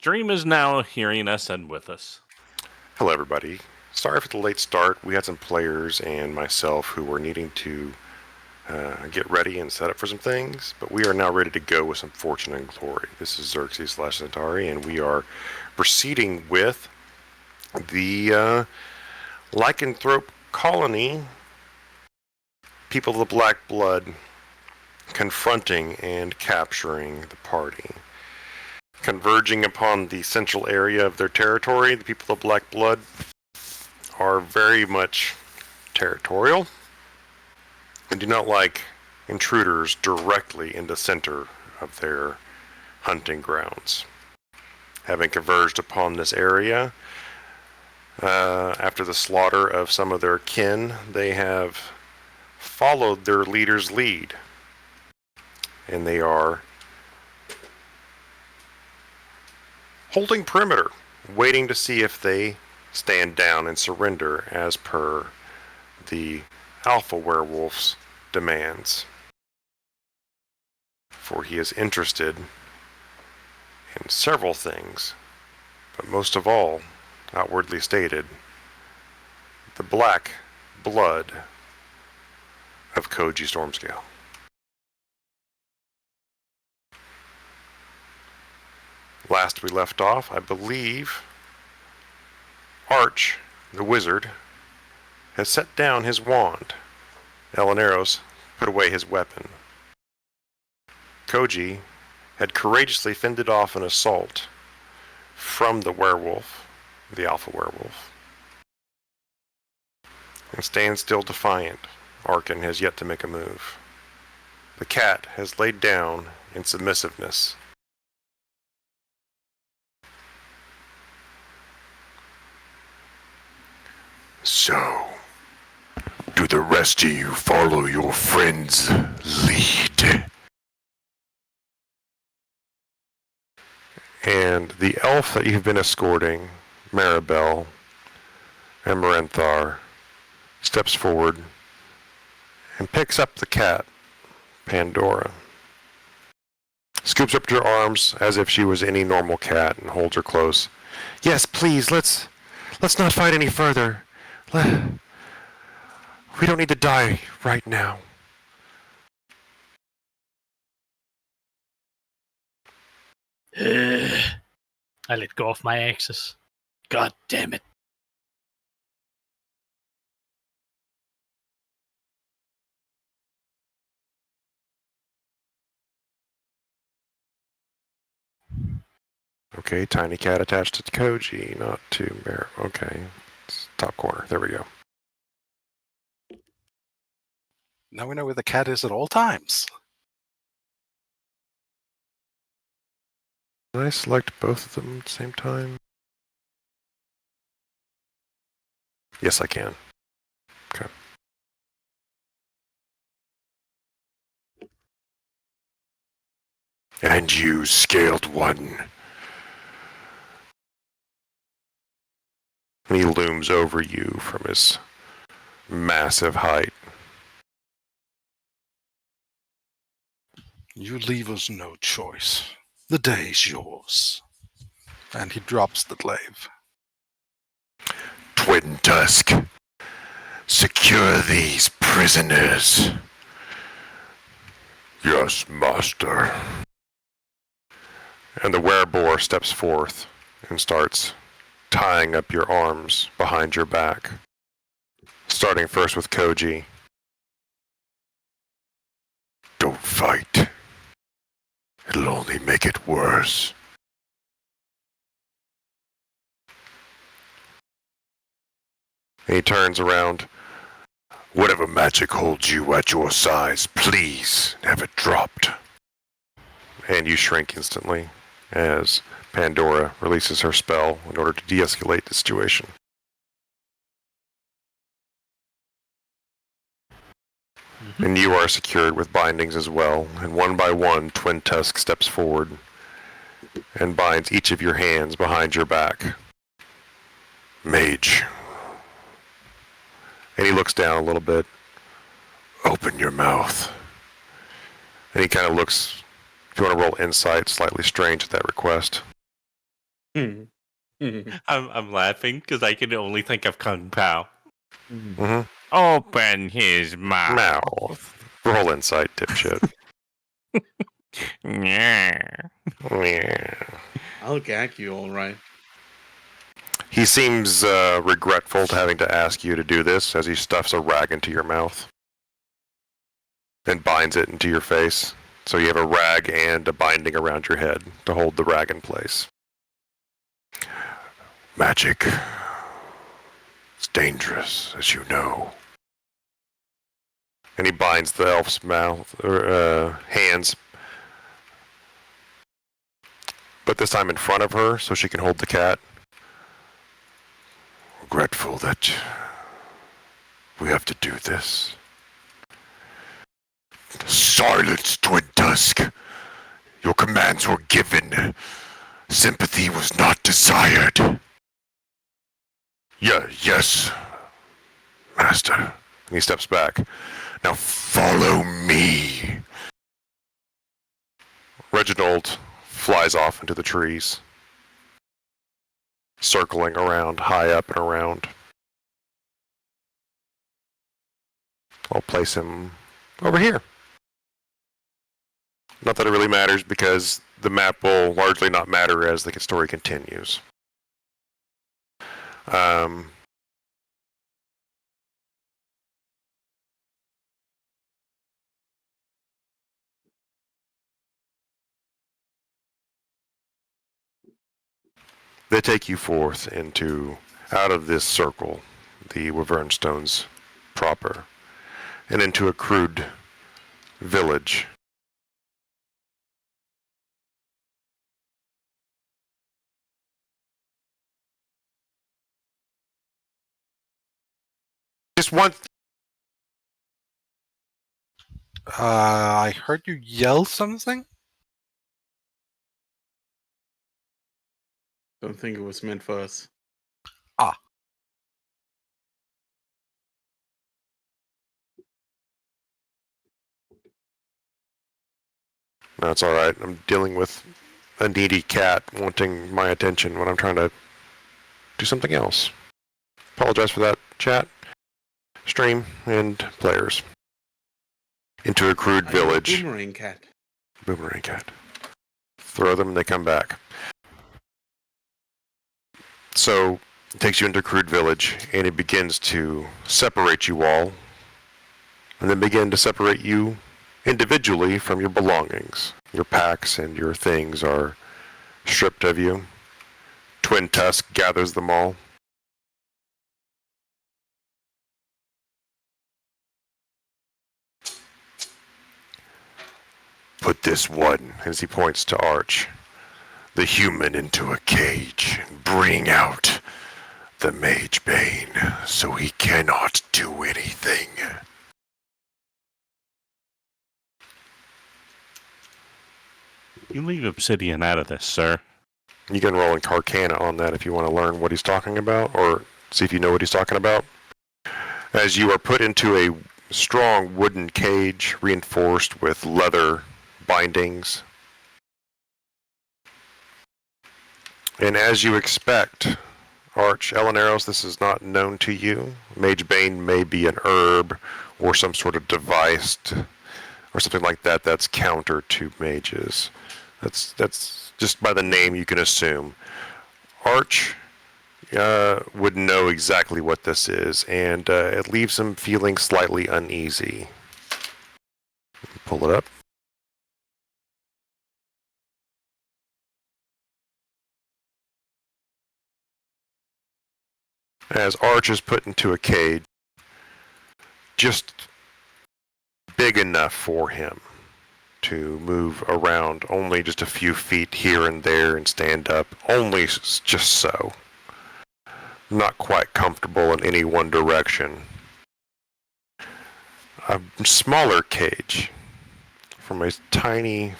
Dream is now hearing us and with us. Hello, everybody. Sorry for the late start. We had some players and myself who were needing to get ready and set up for some things, but we are now ready to go with some Fortune and Glory. This is Xerxes/Cyntari, and we are proceeding with the Lycanthrope colony, people of the Black Blood, confronting and capturing the party. Converging upon the central area of their territory, the people of Black Blood are very much territorial and do not like intruders directly in the center of their hunting grounds. Having converged upon this area, after the slaughter of some of their kin, they have followed their leader's lead, and they are holding perimeter, waiting to see if they stand down and surrender as per the alpha werewolf's demands. For he is interested in several things, but most of all, outwardly stated, the black blood of Koji Stormscale. Last we left off, I believe, Arch, the wizard, has set down his wand. Elaneiros put away his weapon. Koji had courageously fended off an assault from the werewolf, the alpha werewolf, and stands still defiant. Arkken has yet to make a move. The cat has laid down in submissiveness. So, do the rest of you follow your friend's lead? And the elf that you've been escorting, Maribel and Merenthar, steps forward and picks up the cat, Pandora. Scoops up her arms as if she was any normal cat and holds her close. Yes, please, let's not fight any further. We don't need to die right now. I let go of my axes. God damn it. Okay, tiny cat attached to Koji, not to Bear. Okay, it's top corner. There we go. Now we know where the cat is at all times. Can I select both of them at the same time? Yes, I can. Okay. And you, Scaled One. And he looms over you from his massive height. You leave us no choice. The day's yours. And he drops the glaive. Twin Tusk, secure these prisoners. Yes, master. And the werebore steps forth and starts tying up your arms behind your back. Starting first with Koji. Don't fight. It'll only make it worse. And he turns around. Whatever magic holds you at your size, please have it dropped. And you shrink instantly as Pandora releases her spell in order to de-escalate the situation. And you are secured with bindings as well, and one by one, Twin Tusk steps forward and binds each of your hands behind your back. Mage. And he looks down a little bit. Open your mouth. And he kind of looks, if you want to roll insight, slightly strange at that request. I'm laughing because I can only think of Kung Pao. Mm-hmm. Open his mouth. Mouth. Roll insight, dipshit. Yeah. Yeah. I'll gag you, all right. He seems regretful to having to ask you to do this as he stuffs a rag into your mouth and binds it into your face. So you have a rag and a binding around your head to hold the rag in place. Magic. It's dangerous, as you know. And he binds the elf's mouth, hands, but this time in front of her so she can hold the cat. Regretful that we have to do this. Silence, Twin Tusk. Your commands were given. Sympathy was not desired. Yes, Master. And he steps back. Now follow me. Reginald flies off into the trees, circling around, high up and around. I'll place him over here. Not that it really matters, because the map will largely not matter as the story continues. They take you forth out of this circle, the Wyvern Stones proper, and into a crude village. Just one. I heard you yell something? Don't think it was meant for us. No, it's all right. I'm dealing with a needy cat wanting my attention when I'm trying to do something else. Apologize for that, chat, stream, and players. Into a crude village. Boomerang cat. Boomerang cat. Throw them and they come back. So it takes you into a crude village and it begins to separate you all, and then begin to separate you individually from your belongings. Your packs and your things are stripped of you. Twin Tusk gathers them all. Put this one, As he points to Arch. the human, into a cage and bring out the Mage Bane so he cannot do anything. You leave Obsidian out of this, sir. You can roll an Arcana on that if you want to learn what he's talking about, or see if you know what he's talking about. As you are put into a strong wooden cage reinforced with leather bindings. And as you expect, Arch, Elaneiros, this is not known to you. Mage Bane may be an herb or some sort of device or something like that that's counter to mages. That's just by the name you can assume. Arch would know exactly what this is, and it leaves him feeling slightly uneasy. Pull it up. As Arch is put into a cage, just big enough for him to move around only just a few feet here and there and stand up, only just so. Not quite comfortable in any one direction. A smaller cage for a tiny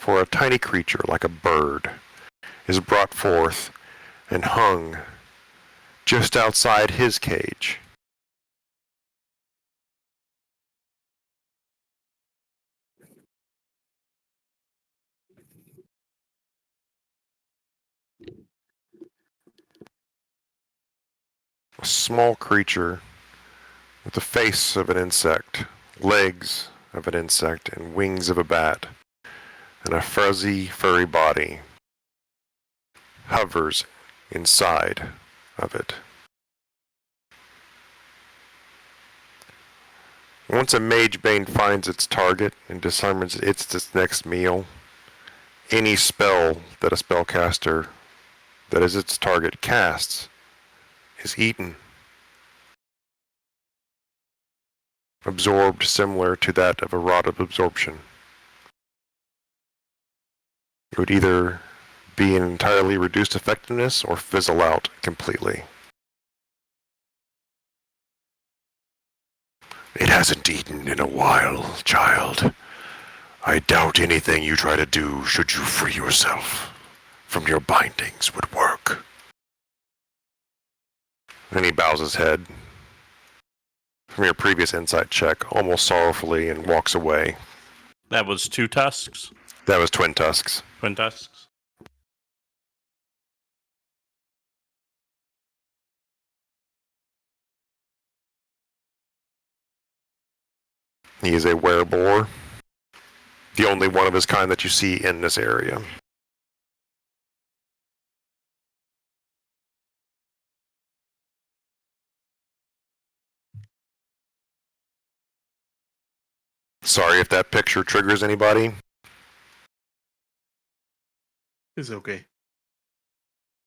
creature like a bird is brought forth and hung just outside his cage. small creature with the face of an insect, legs of an insect, and wings of a bat, and a fuzzy, furry body hovers inside of it. Once a Mage Bane finds its target and determines it's its next meal, any spell that a spellcaster that is its target casts is eaten. Absorbed similar to that of a rod of absorption. It would either be an entirely reduced effectiveness or fizzle out completely. It hasn't eaten in a while, child. I doubt anything you try to do should you free yourself from your bindings would work. Then he bows his head from your previous insight check, almost sorrowfully, and walks away. That was 2 tusks? That was Twin Tusks. Twin tusks? He is a wereboar, the only one of his kind that you see in this area. Sorry if that picture triggers anybody. It's okay.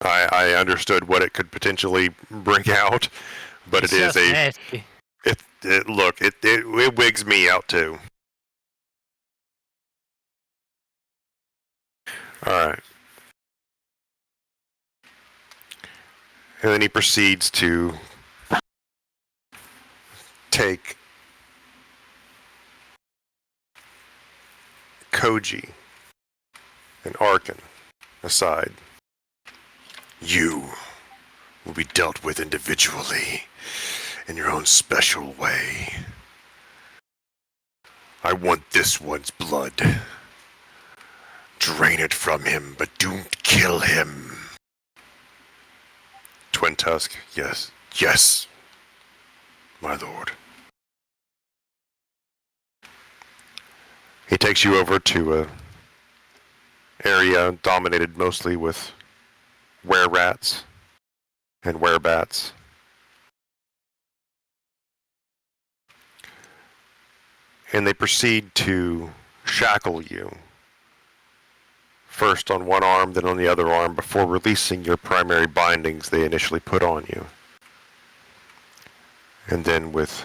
I understood what it could potentially bring out, but It's it is just a nasty. it wigs me out too. All right. And then he proceeds to take Koji and Arkken aside. You will be dealt with individually in your own special way. I want this one's blood. Drain it from him, but don't kill him. Twin Tusk. Yes, yes, my lord. He takes you over to a area dominated mostly with were-rats and were-bats. And they proceed to shackle you. First on one arm, then on the other arm, before releasing your primary bindings they initially put on you. And then with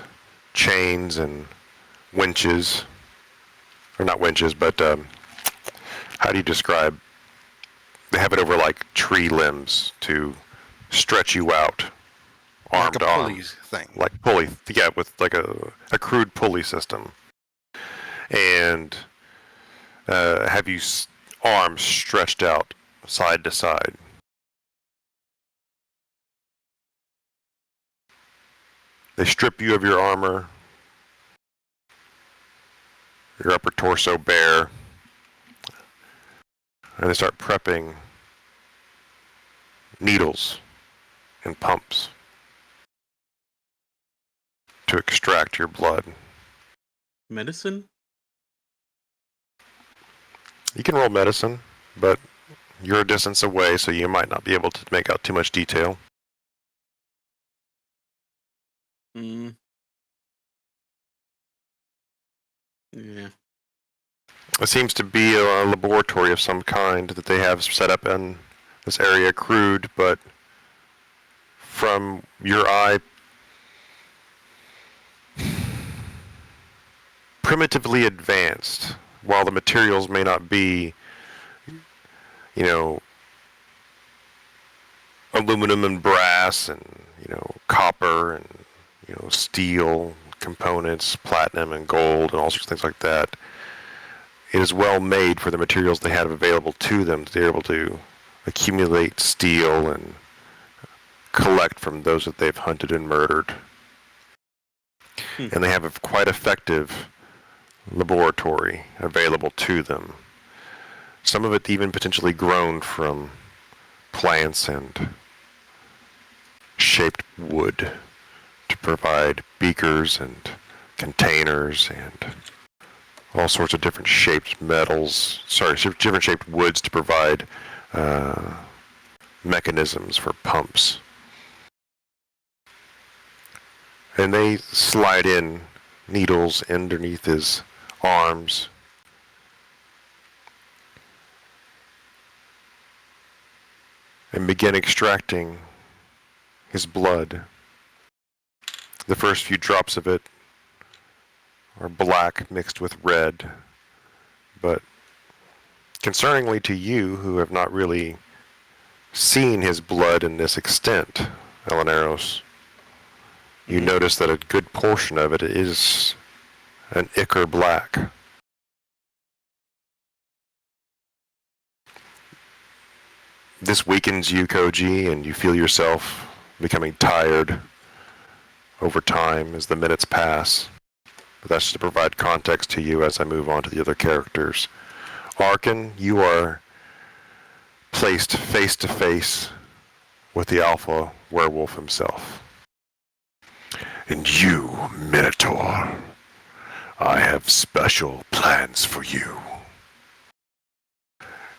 chains and winches, or not winches, but how do you describe? They have it over like tree limbs to stretch you out, arm Like a to arm, pulley thing. like pulley, yeah, with like a crude pulley system, and have you arms stretched out side to side. They strip you of your armor, your upper torso bare, and they start prepping needles and pumps to extract your blood. Medicine? You can roll medicine, but you're a distance away, so you might not be able to make out too much detail. Mm. Yeah. It seems to be a laboratory of some kind that they have set up in this area, crude, but from your eye, primitively advanced. While the materials may not be, you know, aluminum and brass and, you know, copper and, you know, steel components, platinum and gold and all sorts of things like that, it is well made for the materials they have available to them. They're able to accumulate steel and collect from those that they've hunted and murdered. And they have a quite effective laboratory available to them. Some of it even potentially grown from plants and shaped wood. to provide beakers and containers and all sorts of different shaped metals, different shaped woods to provide mechanisms for pumps. And they slide in needles underneath his arms. And begin extracting his blood. The first few drops of it are black mixed with red, but concerningly to you who have not really seen his blood in this extent, Elaneiros, you notice that a good portion of it is an ichor black. This weakens you, Koji, and you feel yourself becoming tired over time as the minutes pass. But that's to provide context to you as I move on to the other characters. Arkken, you are placed face to face with the alpha werewolf himself. And you, Minotaur, I have special plans for you.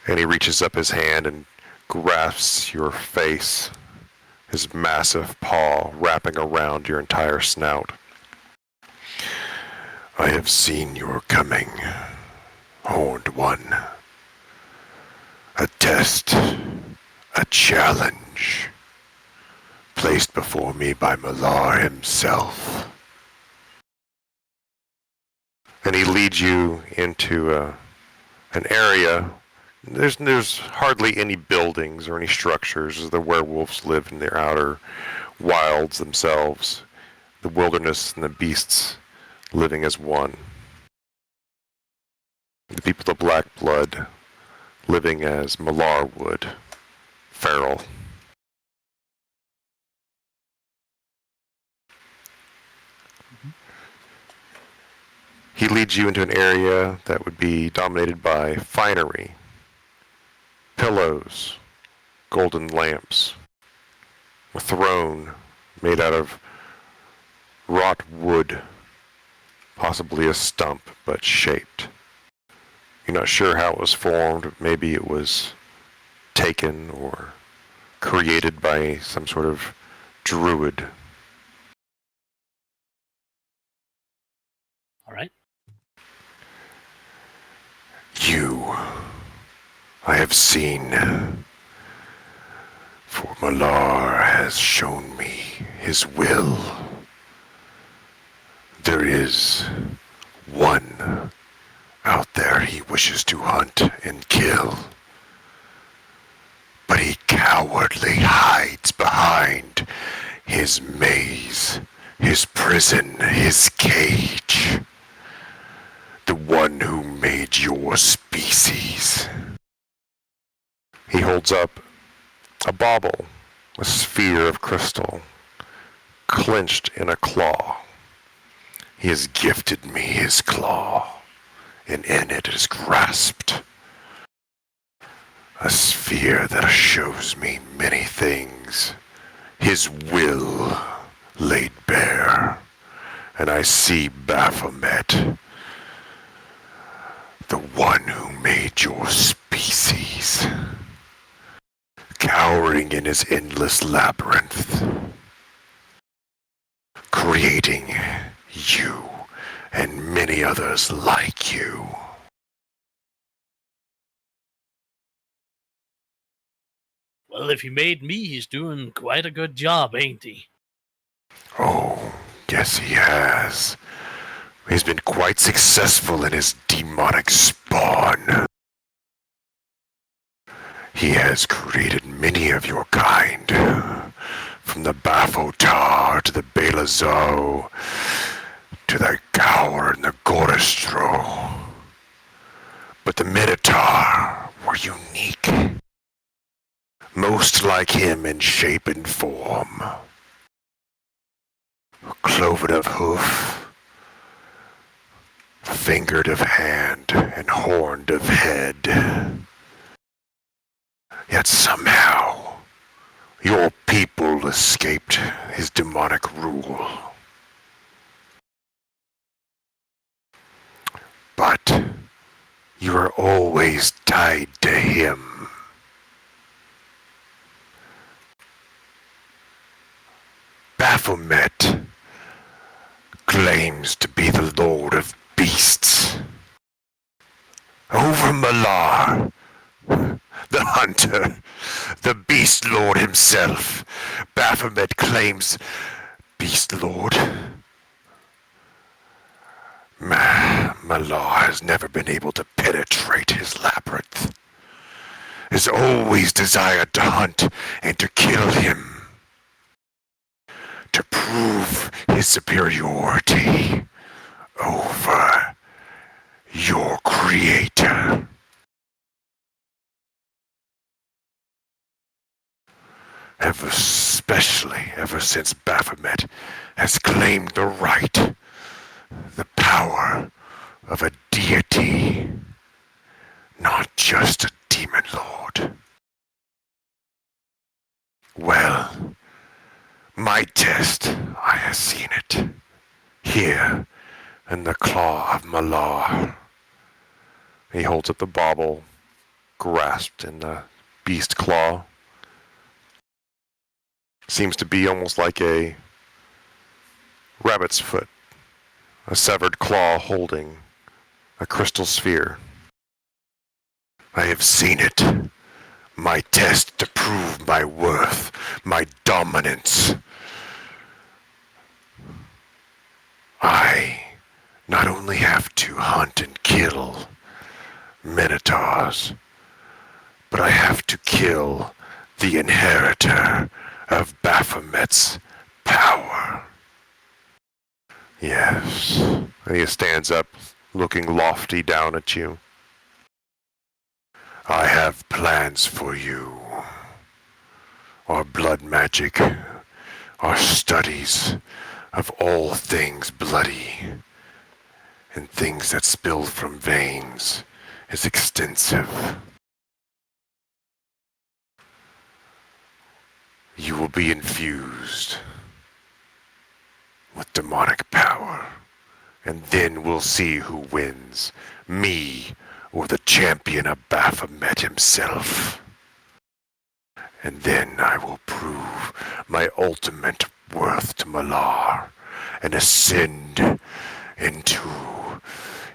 And he reaches up his hand and grasps your face, his massive paw wrapping around your entire snout. I have seen your coming, Horned One. A test, a challenge, placed before me by Malar himself. And he leads you into an area. There's hardly any buildings or any structures, as the werewolves live in their outer wilds themselves, the wilderness and the beasts living as one. The people of black blood living as Malar would, feral. He leads you into an area that would be dominated by finery, pillows, golden lamps, a throne made out of wrought wood, possibly a stump, but shaped. You're not sure how it was formed. Maybe it was taken or created by some sort of druid. All right. You, I have seen, for Malar has shown me his will. There is one out there he wishes to hunt and kill, but he cowardly hides behind his maze, his prison, his cage. The one who made your species. He holds up a bauble, a sphere of crystal, clenched in a claw. He has gifted me his claw, and in it is grasped a sphere that shows me many things, his will laid bare, and I see Baphomet, the one who made your species, cowering in his endless labyrinth, creating you and many others like you. Well, if he made me, he's doing quite a good job, ain't he? Oh, yes he has. He's been quite successful in his demonic spawn. He has created many of your kind, from the Baphotar to the Belazo, to the Gower and the Goristro. But the Minotaur were unique, most like him in shape and form. Cloven of hoof, fingered of hand, and horned of head. Yet somehow, your people escaped his demonic rule. You are always tied to him. Baphomet claims to be the Lord of Beasts. Over Malar, the hunter, the Beast Lord himself, Baphomet claims Beast Lord. Malar has never been able to penetrate his labyrinth. Has always desired to hunt and to kill him. To prove his superiority over your creator. Especially ever since Baphomet has claimed the right, the power of a deity, not just a demon lord. Well, my test, I have seen it, here in the claw of Malar. He holds up the bauble, grasped in the beast claw. Seems to be almost like a rabbit's foot, a severed claw holding a crystal sphere. I have seen it. My test to prove my worth, my dominance. I not only have to hunt and kill minotaurs, but I have to kill the inheritor of Baphomet's power. Yes. And he stands up, looking lofty down at you. I have plans for you. Our blood magic, our studies of all things bloody, and things that spill from veins is extensive. You will be infused with demonic power, and then we'll see who wins, me or the champion of Baphomet himself. And then I will prove my ultimate worth to Malar and ascend into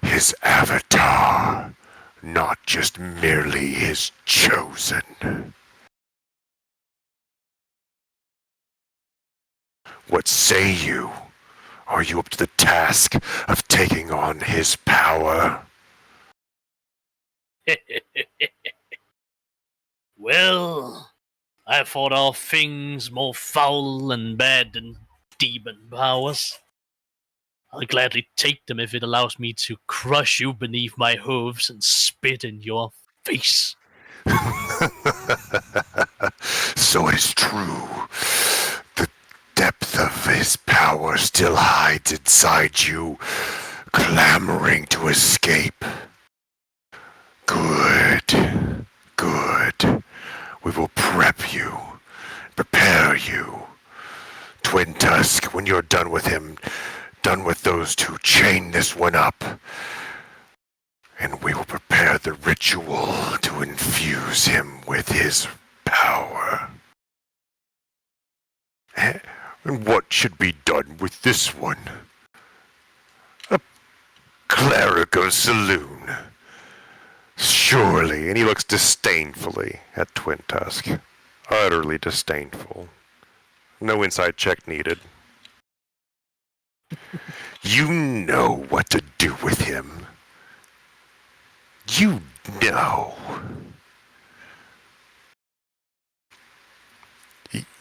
his avatar, not just merely his chosen. What say you? Are you up to the task of taking on his power? Well, I fought off things more foul and bad than demon powers. I'll gladly take them if it allows me to crush you beneath my hooves and spit in your face. So it is true. The depth of his power still hides inside you, clamoring to escape. Good. Good. We will prep you, prepare you. Twin Tusk, when you're done with him, done with those two, chain this one up. And we will prepare the ritual to infuse him with his power. And what should be done with this one? A clerical saloon. Surely, and he looks disdainfully at Twin Tusk. Utterly disdainful. No inside check needed. You know what to do with him. You know.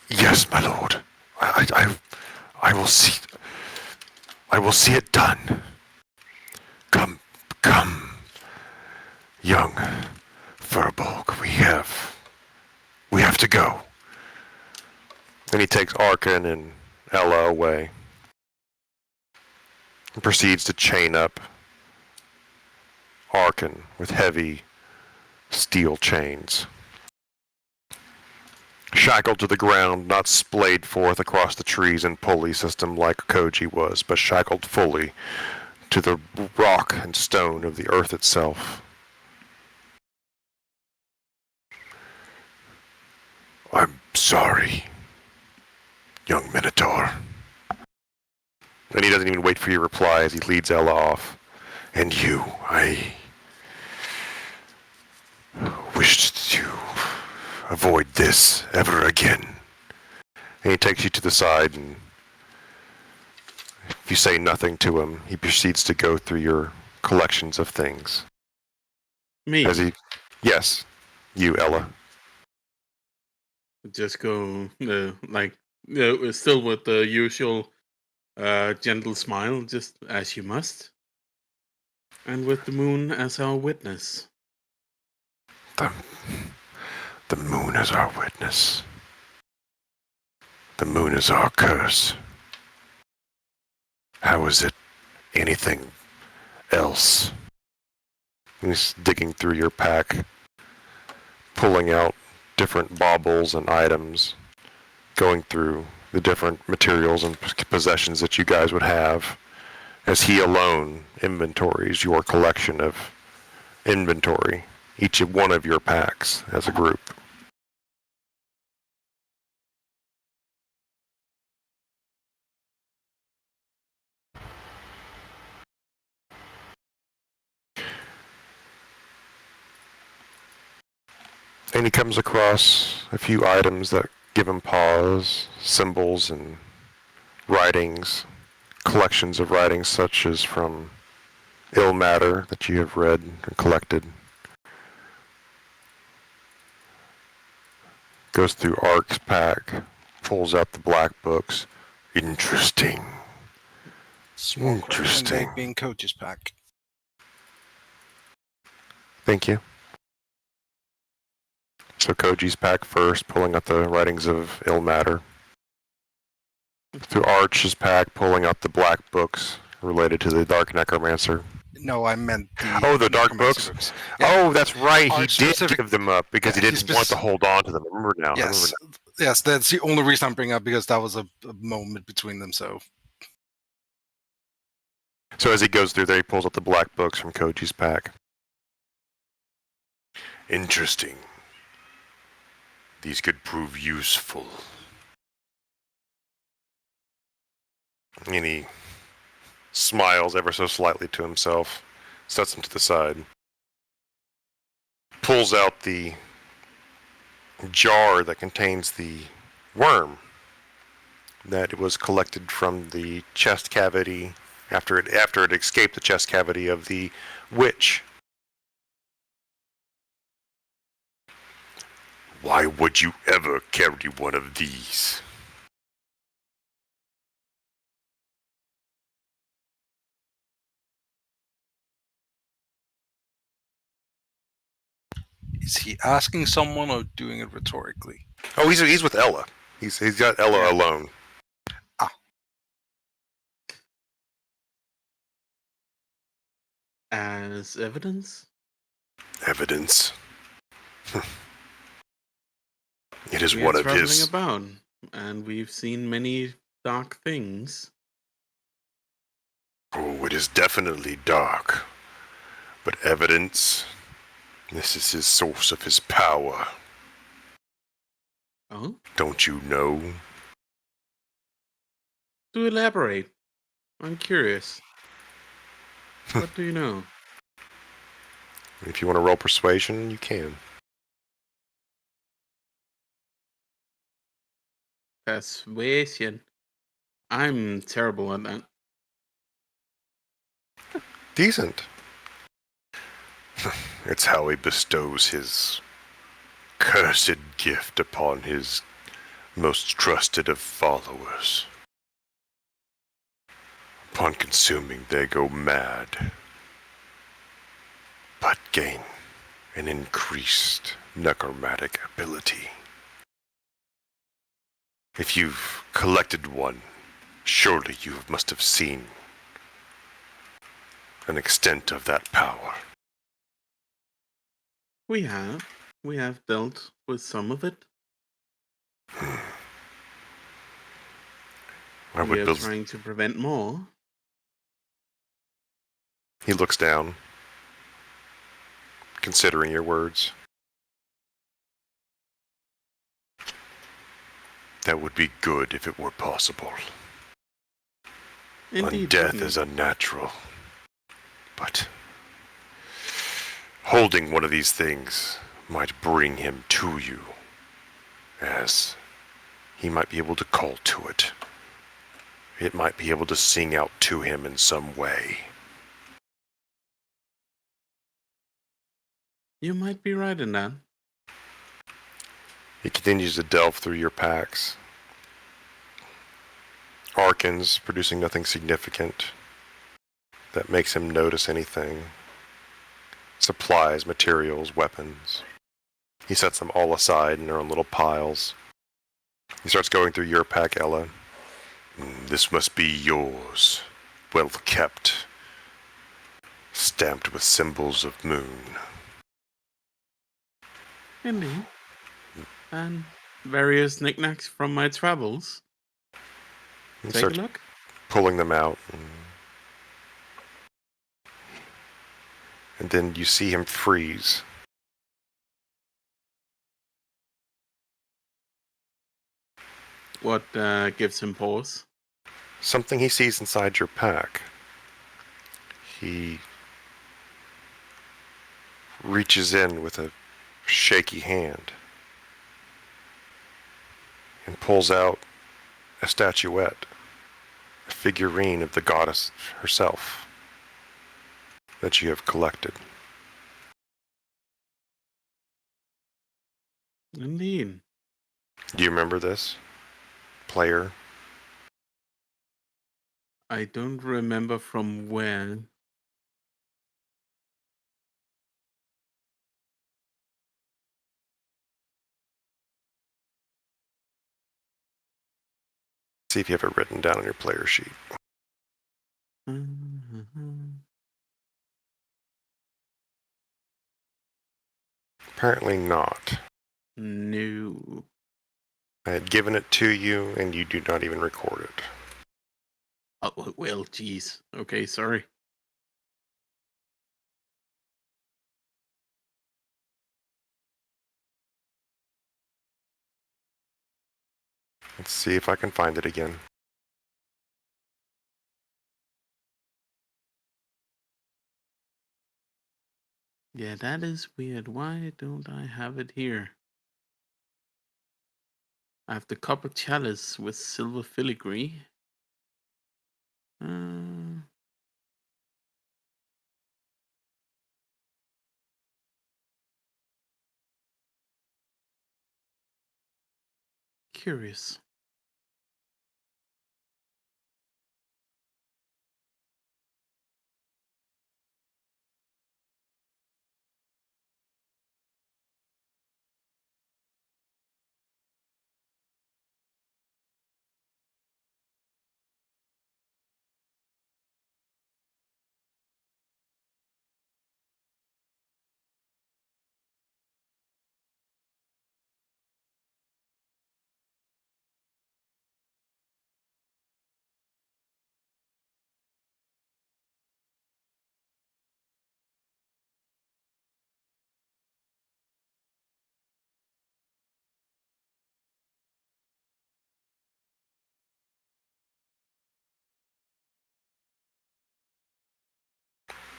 Yes, my lord. I will see. I will see it done. Come, young Furbolg. We have to go. Then he takes Arkken and Ella away. And proceeds to chain up Arkken with heavy steel chains. Shackled to the ground, not splayed forth across the trees and pulley system like Koji was, but shackled fully to the rock and stone of the earth itself. Sorry, young Minotaur. And he doesn't even wait for your reply as he leads Ella off. And you, I wish to avoid this ever again. And he takes you to the side, and if you say nothing to him, he proceeds to go through your collections of things. Me. Yes, you, Ella. Just go still with the usual gentle smile, just as you must, and with the moon as our witness. The moon is our witness. The moon is our curse. How is it anything else? He's digging through your pack, pulling out different baubles and items, going through the different materials and possessions that you guys would have, as he alone inventories your collection of inventory, each of one of your packs as a group. And he comes across a few items that give him pause, symbols and writings, collections of writings such as from ill matter that you have read and collected. Goes through Ark's pack, pulls out the black books. Interesting. Small question, Interesting. they being Koji's pack. Thank you. So Koji's pack first, pulling out the writings of ill matter. Through Arch's pack, pulling out the black books related to the Dark Necromancer. No, I meant the... Oh, the dark Necromancer books? Yeah. Oh, that's right. He Arch did specific- give them up because Yeah, he he didn't want to hold on to them. I remember now. Yes, yes, that's the only reason I'm bringing up, because that was a moment between them, so... So as he goes through there, he pulls out the black books from Koji's pack. Interesting. These could prove useful. And he smiles ever so slightly to himself, sets them to the side, pulls out the jar that contains the worm that was collected from the chest cavity after it escaped the chest cavity of the witch. Why would you ever carry one of these? Is he asking someone or doing it rhetorically? Oh, he's with Ella. He's got Ella alone. As evidence? Evidence. It is We one are of traveling his. about, and we've seen many dark things. Oh, it is definitely dark. But evidence. This is his source of his power. Oh? Don't you know? To elaborate. I'm curious. What do you know? If you want to roll persuasion, you can. Persuasion. I'm terrible at that. Decent. It's how he bestows his cursed gift upon his most trusted of followers. Upon consuming, they go mad, but gain an increased necromantic ability. If you've collected one, surely you must have seen an extent of that power. We have. We have dealt with some of it. I We would are build. trying to prevent more. He looks down, considering your words. That would be good if it were possible. Indeed, Death wouldn't is it? unnatural. But holding one of these things might bring him to you, as he might be able to call to it. It might be able to sing out to him in some way. You might be right in that. He continues to delve through your packs. Arken's producing nothing significant that makes him notice anything. Supplies, materials, weapons. He sets them all aside in their own little piles. He starts going through your pack, Ella. This must be yours. Well kept. Stamped with symbols of moon. Indeed. And various knickknacks from my travels. He Take a starts look. pulling them out. And then you see him freeze. What gives him pause? Something he sees inside your pack. He reaches in with a shaky hand and pulls out a statuette, a figurine of the goddess herself that you have collected. Indeed. Do you remember this, player? I don't remember from where. See if you have it written down on your player sheet. Apparently not. No. I had given it to you, and you do not even record it. Oh, well, geez. Okay, sorry. Let's see if I can find it again. Yeah, that is weird. Why don't I have it here? I have the copper chalice with silver filigree. Curious.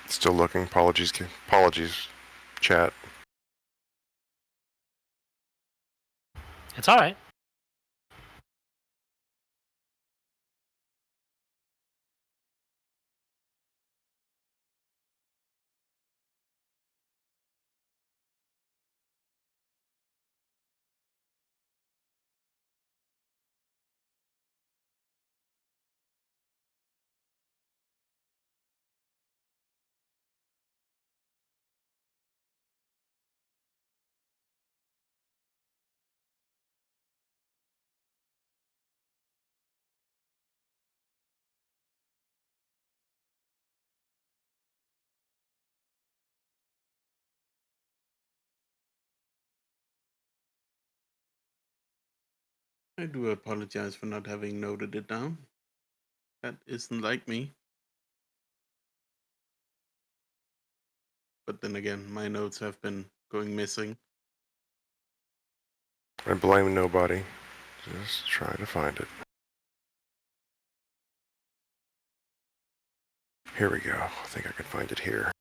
Still looking. Apologies, chat. It's all right. I do apologize for not having noted it down. That isn't like me. But then again, my notes have been going missing. I blame nobody. Just trying to find it. Here we go. I think I can find it here.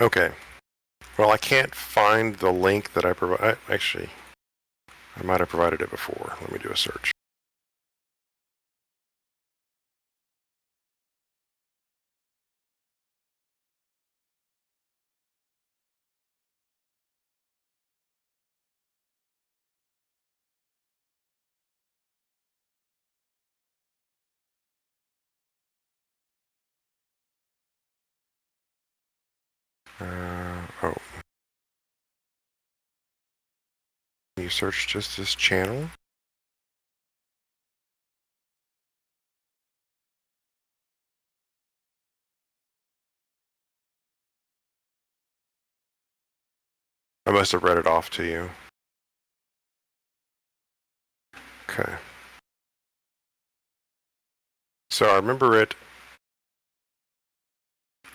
Okay. Well, I can't find the link that I provide. Actually, I might have provided it before. Let me do a search. Oh. You search just this channel? I must have read it off to you. Okay. So I remember it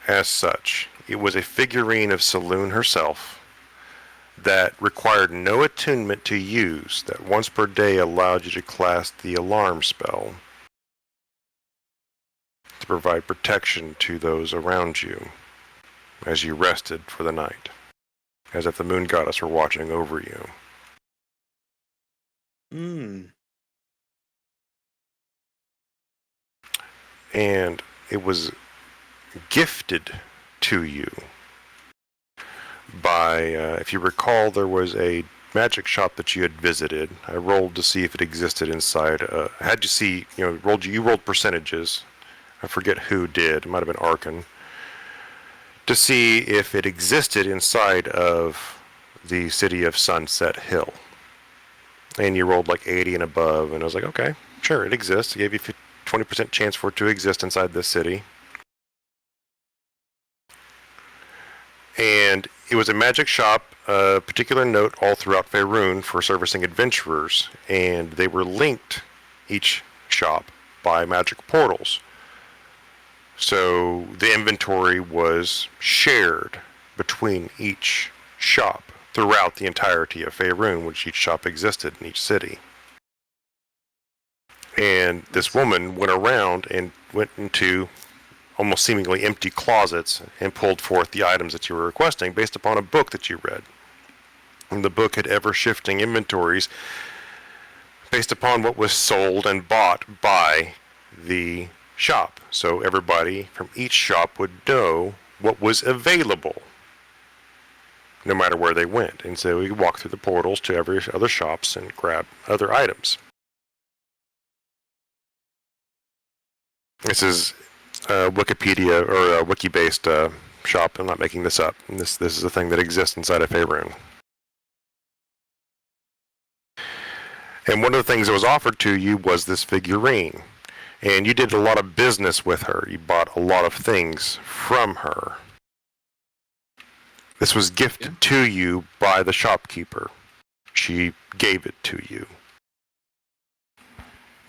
as such. It was a figurine of Saloon herself that required no attunement to use, that once per day allowed you to cast the alarm spell to provide protection to those around you as you rested for the night, as if the moon goddess were watching over you. And it was gifted to you by, if you recall, there was a magic shop that you had visited. I rolled to see if it existed inside. Had you see, you rolled percentages. I forget who did. It might have been Arkken. To see if it existed inside of the city of Sunset Hill. And you rolled like 80 and above, and I was like, okay, sure, it exists. I gave you 20% chance for it to exist inside this city. And it was a magic shop, a particular note all throughout Faerun for servicing adventurers, and they were linked, each shop, by magic portals. So the inventory was shared between each shop throughout the entirety of Faerun, which each shop existed in each city. And this woman went around and went into almost seemingly empty closets and pulled forth the items that you were requesting based upon a book that you read. And the book had ever-shifting inventories based upon what was sold and bought by the shop. So everybody from each shop would know what was available, no matter where they went. And so we walked through the portals to every other shops and grab other items. This is Wikipedia or a wiki-based shop. I'm not making this up. This is a thing that exists inside of Faerun. And one of the things that was offered to you was this figurine. And you did a lot of business with her. You bought a lot of things from her. This was gifted to you by the shopkeeper. She gave it to you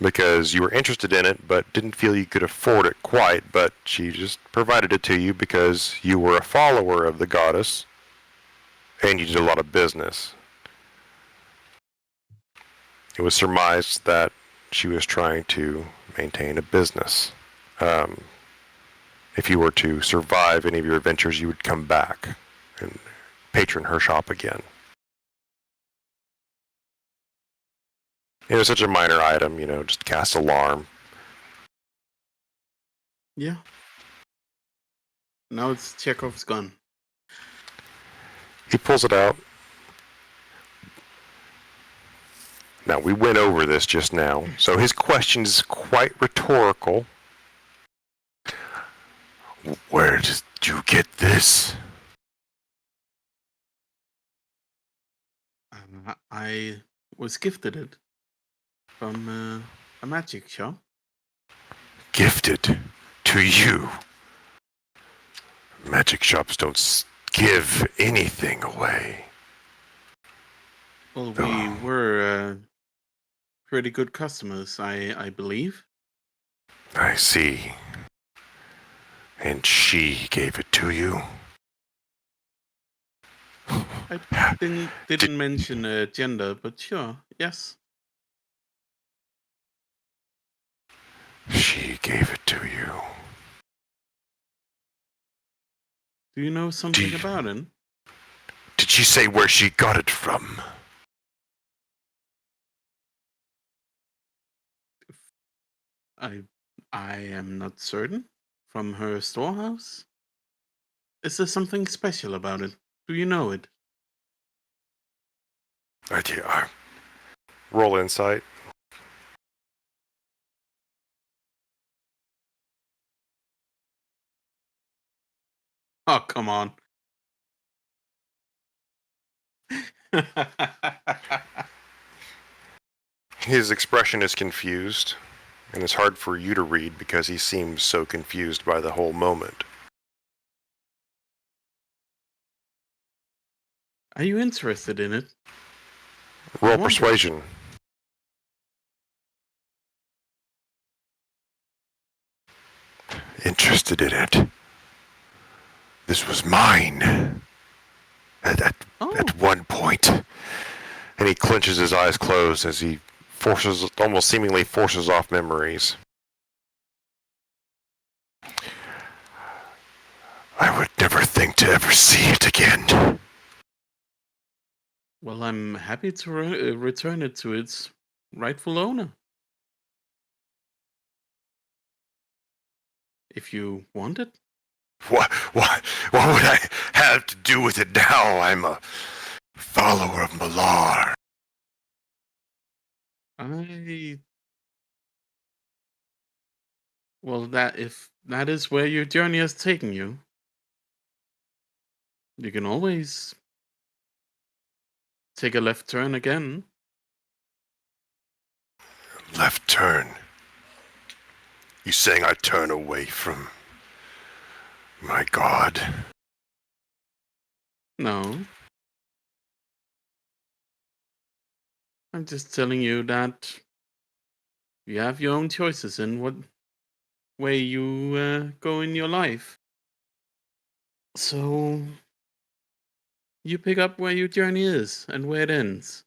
because you were interested in it but didn't feel you could afford it quite, but she just provided it to you because you were a follower of the goddess and you did a lot of business. It was surmised that she was trying to maintain a business. If if you were to survive any of your adventures, you would come back and patron her shop again. It was such a minor item, just cast alarm. Yeah. Now it's Chekhov's gun. He pulls it out. Now, we went over this just now, so his question is quite rhetorical. Where did you get this? I was gifted it from a magic shop. Gifted to you. Magic shops don't give anything away. Well, we were pretty good customers, I believe. I see. And she gave it to you? I didn't mention gender, but sure, yes. She gave it to you. Do you know something about it? Did she say where she got it from? I am not certain. From her storehouse? Is there something special about it? Do you know it? Roll insight. Oh, come on. His expression is confused, and it's hard for you to read because he seems so confused by the whole moment. Are you interested in it? Roll wonder. persuasion. Interested in it? This was mine. At one point. And he clenches his eyes closed as he almost seemingly forces off memories. I would never think to ever see it again. Well, I'm happy to return it to its rightful owner. If you want it. What would I have to do with it now? I'm a follower of Malar. Well, if that is where your journey has taken you, you can always take a left turn again. Left turn. You saying I turn away from my god? No. I'm just telling you that you have your own choices in what way you go in your life. So you pick up where your journey is and where it ends.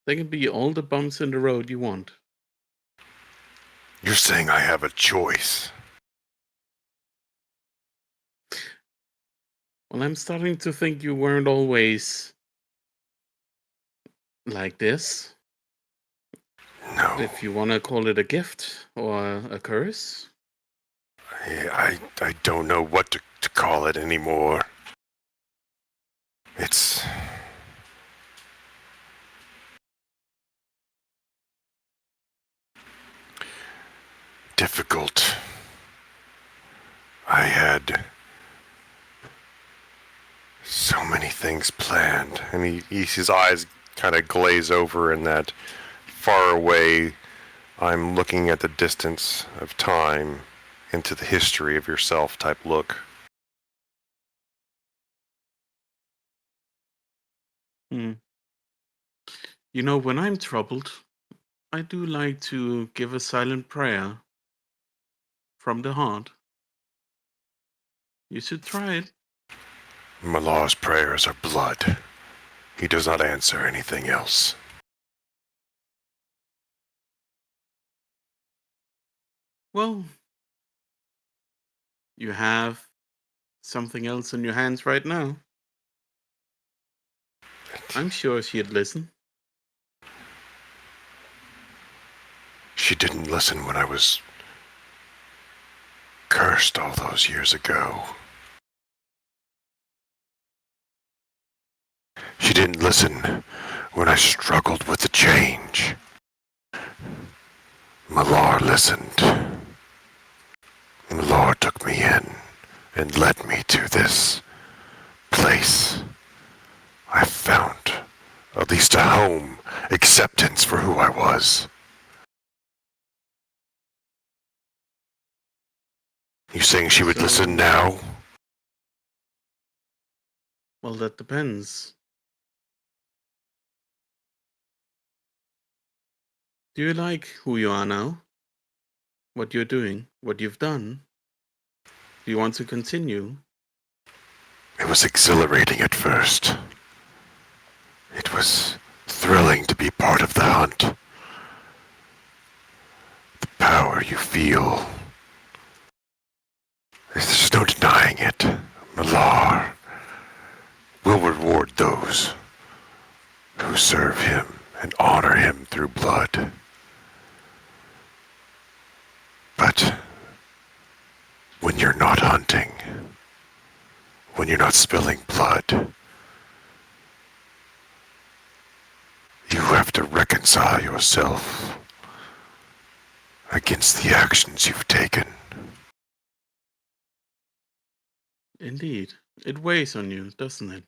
There can be all the bumps in the road you want. You're saying I have a choice. Well, I'm starting to think you weren't always like this. No. If you want to call it a gift or a curse. I don't know what to call it anymore. It's... difficult. I had so many things planned. And his eyes kind of glaze over in that far away, I'm looking at the distance of time into the history of yourself type look. You know, when I'm troubled, I do like to give a silent prayer from the heart. You should try it. Malar's prayers are blood. He does not answer anything else. Well, you have something else in your hands right now. I'm sure she'd listen. She didn't listen when I was cursed all those years ago. She didn't listen when I struggled with the change. Malar listened. Malar took me in and led me to this place. I found at least a home, acceptance for who I was. You saying she would listen now? Well, that depends. Do you like who you are now? What you're doing? What you've done? Do you want to continue? It was exhilarating at first. It was thrilling to be part of the hunt. The power you feel. There's no denying it. Malar will reward those who serve him and honor him through blood. But when you're not hunting, when you're not spilling blood, you have to reconcile yourself against the actions you've taken. Indeed. It weighs on you, doesn't it?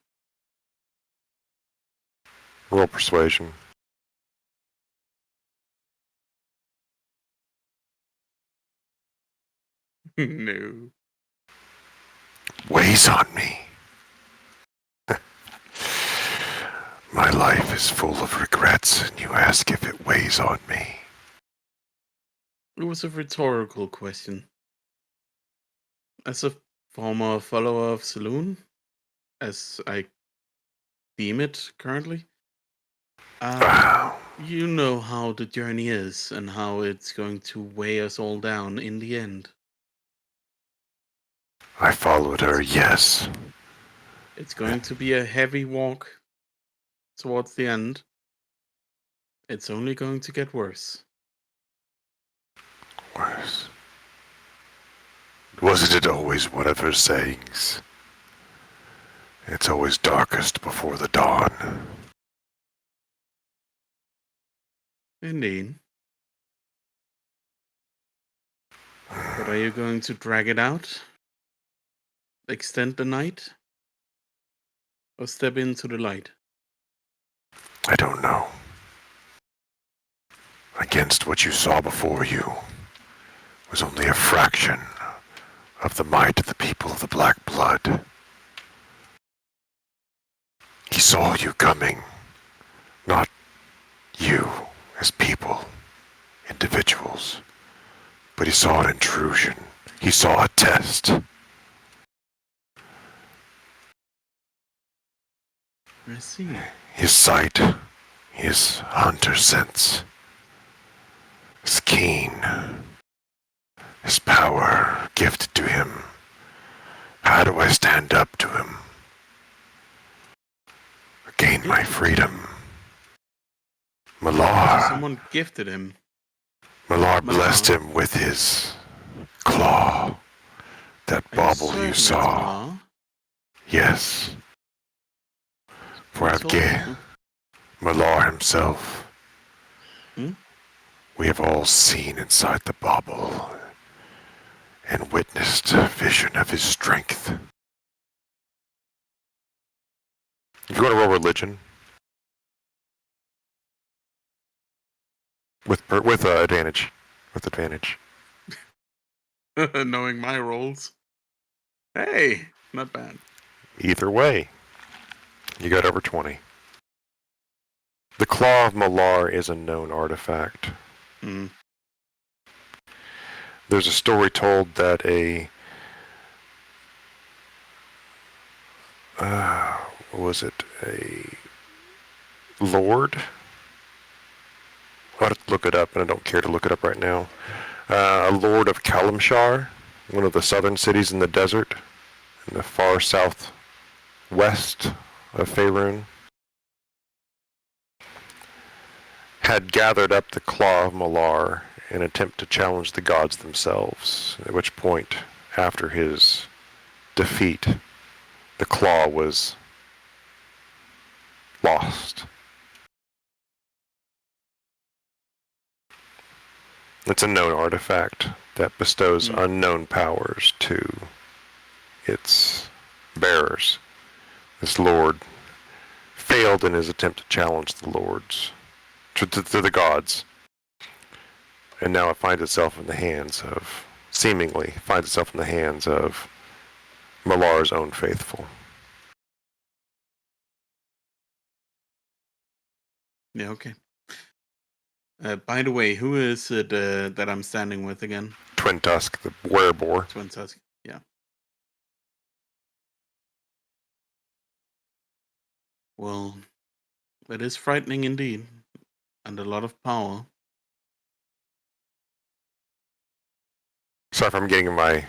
Roll persuasion. No. Weighs on me. My life is full of regrets, and you ask if it weighs on me. It was a rhetorical question. As a former follower of Saloon, as I deem it currently, Wow. you know how the journey is and how it's going to weigh us all down in the end. I followed her, yes. It's going to be a heavy walk towards the end. It's only going to get worse. Worse. Wasn't it always one of her sayings? It's always darkest before the dawn. Indeed. But are you going to drag it out? Extend the night? Or step into the light? I don't know. Against what you saw before you was only a fraction of the might of the people of the Black Blood. He saw you coming, not you as people, individuals, but he saw an intrusion. He saw a test. I see. His sight, his hunter sense, is keen. His power gifted to him. How do I stand up to him? Gain my freedom. Malar. Someone gifted him. Malar blessed him with his claw. That Are bauble certain you it's saw. Malar? Yes. For Who I've told gained you? Malar himself. Hmm? We have all seen inside the bauble and witnessed a vision of his strength. If you want to roll religion with advantage, Knowing my roles. Hey, not bad. either way, you got over 20. The Claw of Malar is a known artifact. Mm. There's a story told that a lord? I'll have to look it up, and I don't care to look it up right now. A lord of Kalimshar one of the southern cities in the desert, in the far southwest of Faerun, had gathered up the Claw of Malar in an attempt to challenge the gods themselves, at which point, after his defeat, the Claw was lost. It's a known artifact that bestows unknown powers to its bearers. This lord failed in his attempt to challenge the lords, to the gods, and now it seemingly finds itself in the hands of Malar's own faithful. Yeah, okay. By the way, who is it that I'm standing with again? Twin Tusk, the wereboar. Twin Tusk. Yeah. Well, it is frightening indeed, and a lot of power. Sorry if I'm getting my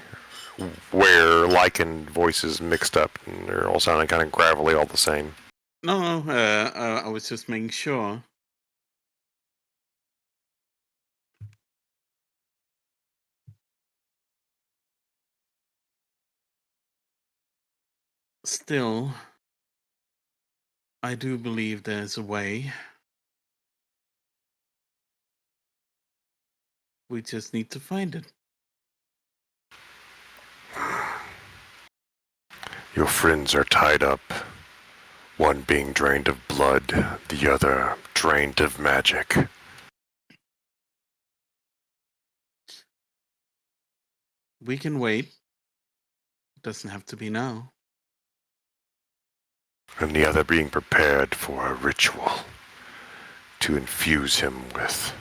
Lycan voices mixed up, and they're all sounding kind of gravelly all the same. No, I was just making sure. Still, I do believe there's a way. We just need to find it. Your friends are tied up. One being drained of blood, the other drained of magic. We can wait. It doesn't have to be now. And the other being prepared for a ritual to infuse him with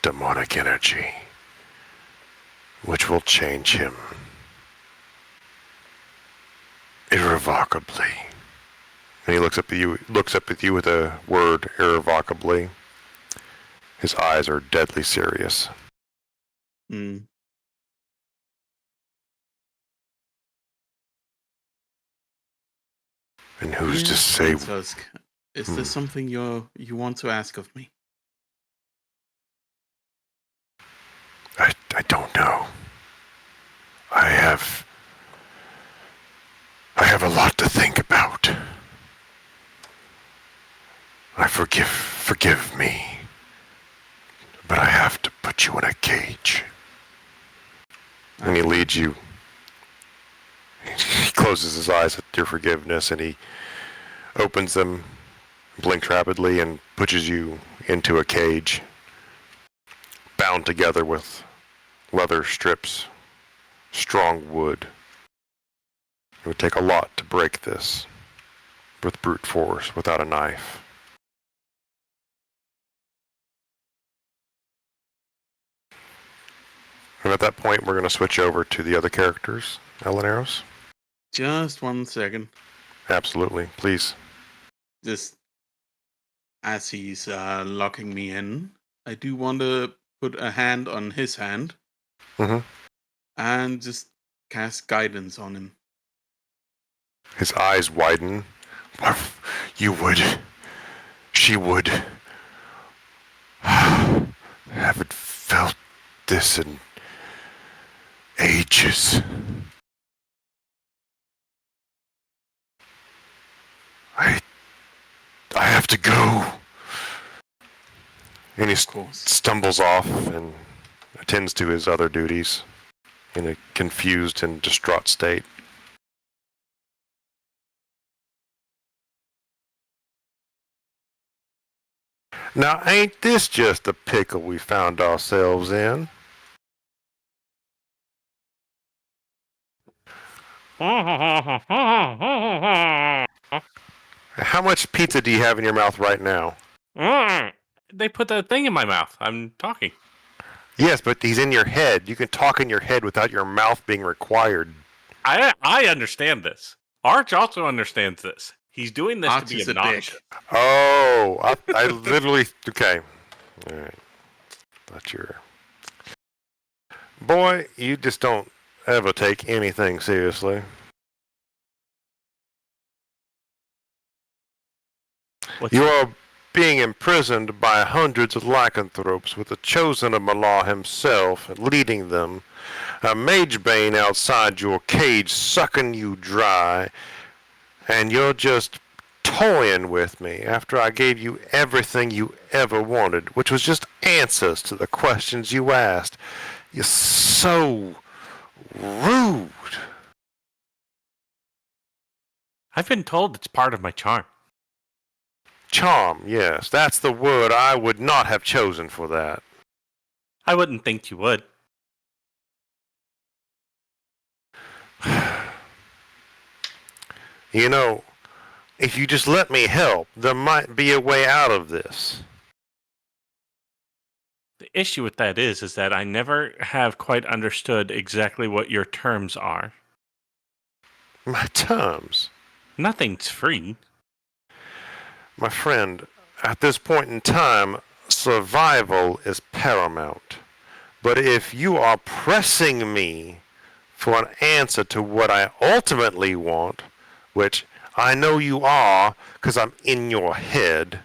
demonic energy, which will change him irrevocably. And he looks up at you with a word, irrevocably. His eyes are deadly serious. Mm. And who's to say? Tusk, is there something you want to ask of me? I don't know. I have a lot to think about. Forgive me, but I have to put you in a cage. And he leads you. He closes his eyes at your forgiveness, and he opens them, blinks rapidly, and pushes you into a cage, bound together with leather strips, strong wood. It would take a lot to break this with brute force, without a knife. And at that point, we're going to switch over to the other characters. Elaneiros? Just 1 second. Absolutely. Please. Just as he's locking me in, I do want to put a hand on his hand and just cast guidance on him. His eyes widen. You would. She would. Haven't felt this in ages. I have to go. And he stumbles off and attends to his other duties in a confused and distraught state. Now, ain't this just the pickle we found ourselves in? How much pizza do you have in your mouth right now? They put that thing in my mouth. I'm talking. Yes, but he's in your head. You can talk in your head without your mouth being required. I understand this. Arch also understands this. He's doing this Arch to be is a obnoxious. dick. Oh, I literally... Okay. All right. Thought you were... Boy, you just don't ever take anything seriously. You are being imprisoned by hundreds of lycanthropes with the chosen of Malar himself leading them. A magebane outside your cage sucking you dry, and you're just toying with me after I gave you everything you ever wanted, which was just answers to the questions you asked. You're so rude. I've been told it's part of my charm. Charm, yes, that's the word I would not have chosen for that. I wouldn't think you would. You know, if you just let me help, there might be a way out of this. The issue with that is that I never have quite understood exactly what your terms are. My terms? Nothing's free. My friend, at this point in time, survival is paramount. But if you are pressing me for an answer to what I ultimately want, which I know you are because I'm in your head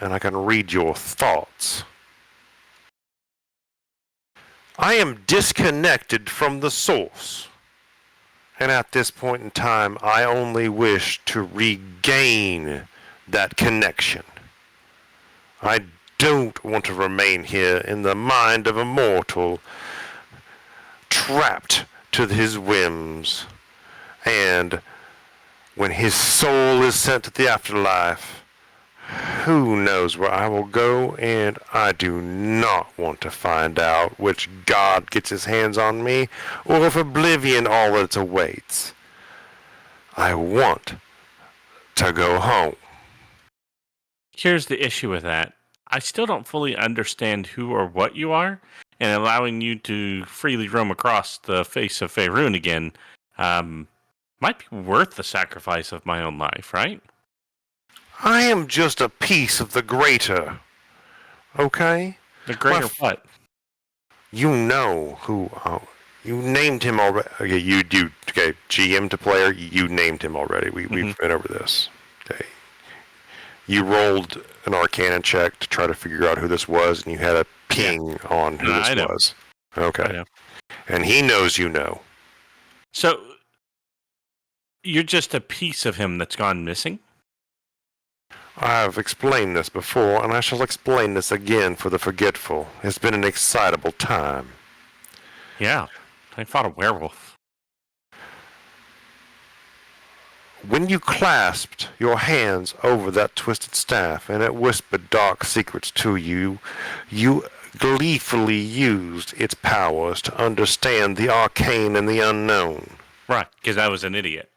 and I can read your thoughts, I am disconnected from the source. And at this point in time, I only wish to regain that connection. I don't want to remain here in the mind of a mortal, trapped to his whims. And when his soul is sent to the afterlife, who knows where I will go, and I do not want to find out which god gets his hands on me, or if oblivion all that awaits. I want to go home. Here's the issue with that. I still don't fully understand who or what you are, and allowing you to freely roam across the face of Faerun again might be worth the sacrifice of my own life, right? I am just a piece of the greater, okay? The greater what? You know who, you named him already. Okay, GM to player, you named him already. We've been over this, okay? You rolled an Arcana check to try to figure out who this was, and you had a ping on who this was. Okay. And he knows you know. So, you're just a piece of him that's gone missing? I've explained this before, and I shall explain this again for the forgetful. It's been an excitable time. Yeah, I fought a werewolf. When you clasped your hands over that twisted staff and it whispered dark secrets to you, you gleefully used its powers to understand the arcane and the unknown. Right, because I was an idiot.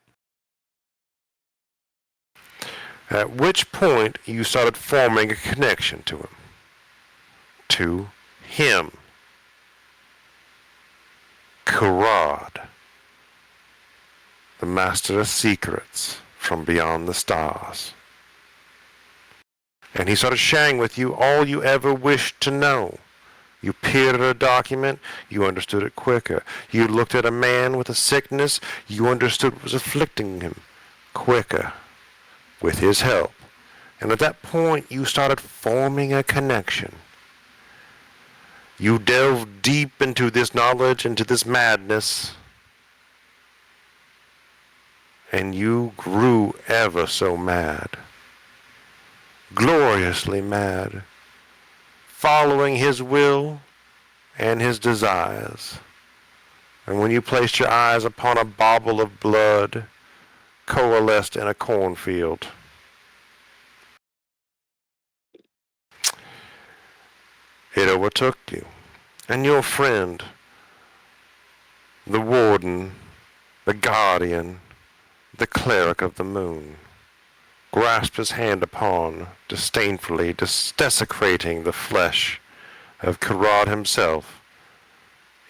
At which point you started forming a connection to him. To him. Karad, the master of secrets from beyond the stars. And he started sharing with you all you ever wished to know. You peered at a document, you understood it quicker. You looked at a man with a sickness, you understood what was afflicting him quicker, with his help. And at that point, you started forming a connection. You delved deep into this knowledge, into this madness, and you grew ever so mad. Gloriously mad. Following his will and his desires. And when you placed your eyes upon a bauble of blood coalesced in a cornfield, it overtook you. And your friend, the warden, the guardian, the cleric of the moon, grasped his hand upon, disdainfully desecrating the flesh of Karad himself,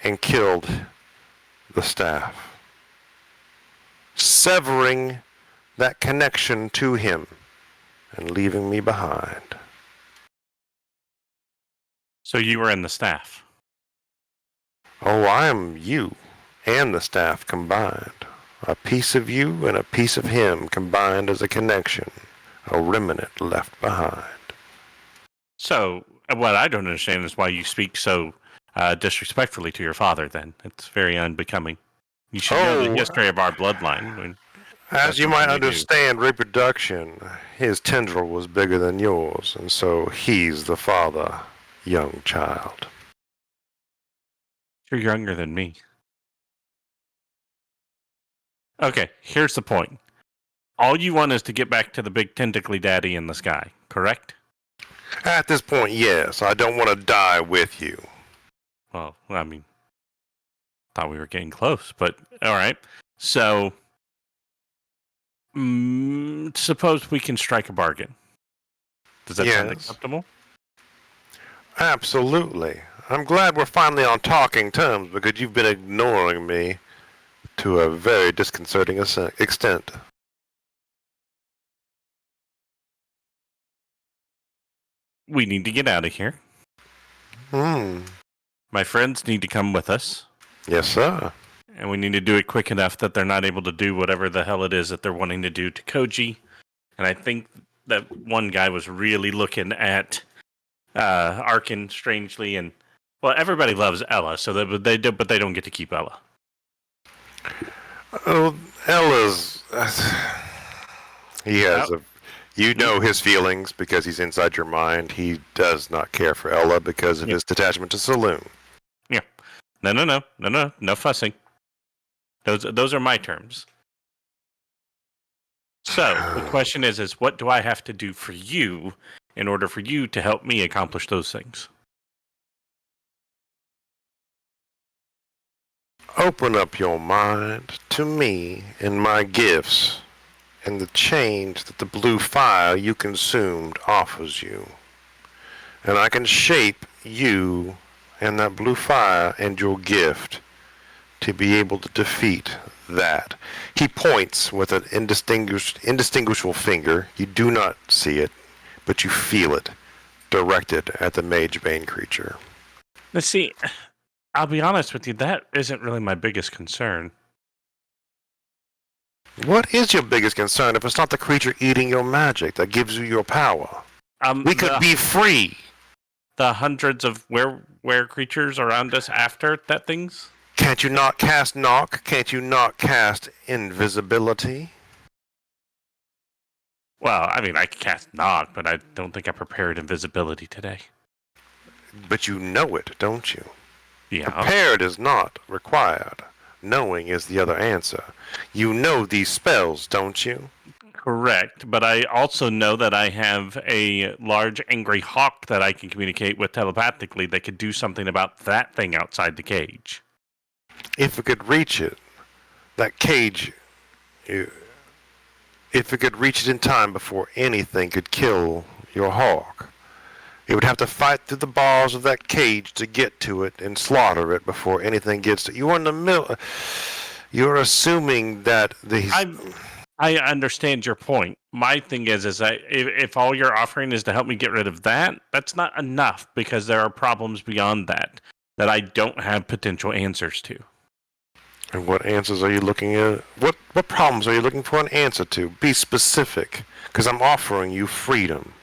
and killed the staff, severing that connection to him and leaving me behind. So you were in the staff? Oh, I am you. and the staff combined. A piece of you and a piece of him combined as a connection. A remnant left behind. So, what I don't understand is why you speak so disrespectfully to your father, then. It's very unbecoming. You should know the history of our bloodline. As you might understand, reproduction, his tendril was bigger than yours, and so he's the father, young child. You're younger than me. Okay, here's the point. All you want is to get back to the big tentacly daddy in the sky, correct? At this point, yes. I don't want to die with you. Well, I mean, thought we were getting close, but all right. So, suppose we can strike a bargain. Does that sound acceptable? Absolutely. I'm glad we're finally on talking terms because you've been ignoring me to a very disconcerting extent. We need to get out of here. My friends need to come with us. Yes, sir. And we need to do it quick enough that they're not able to do whatever the hell it is that they're wanting to do to Koji. And I think that one guy was really looking at Arkken strangely, and well, everybody loves Ella, so but they don't get to keep Ella. Oh, Ella's. He has a. You know his feelings because he's inside your mind. He does not care for Ella because of his detachment to Saloon. Yeah. No fussing. Those are my terms. So the question is what do I have to do for you in order for you to help me accomplish those things? Open up your mind to me and my gifts and the change that the blue fire you consumed offers you. And I can shape you and that blue fire and your gift to be able to defeat that. He points with an indistinguishable finger. You do not see it, but you feel it, directed at the Mage Bane creature. Let's see. I'll be honest with you, that isn't really my biggest concern. What is your biggest concern if it's not the creature eating your magic that gives you your power? We could be free. The hundreds of were creatures around us after that things? Can't you not cast knock? Can't you not cast invisibility? Well, I mean, I can cast knock, but I don't think I prepared invisibility today. But you know it, don't you? Yeah. Prepared is not required. Knowing is the other answer. You know these spells, don't you? Correct, but I also know that I have a large angry hawk that I can communicate with telepathically that could do something about that thing outside the cage. If it could reach it, that cage, if it could reach it in time before anything could kill your hawk, it would have to fight through the bars of that cage to get to it and slaughter it before anything gets to it. You're in the middle. You're assuming that I understand your point. My thing is that if all you're offering is to help me get rid of that, that's not enough because there are problems beyond that I don't have potential answers to. And what answers are you looking at? What problems are you looking for an answer to? Be specific, because I'm offering you freedom.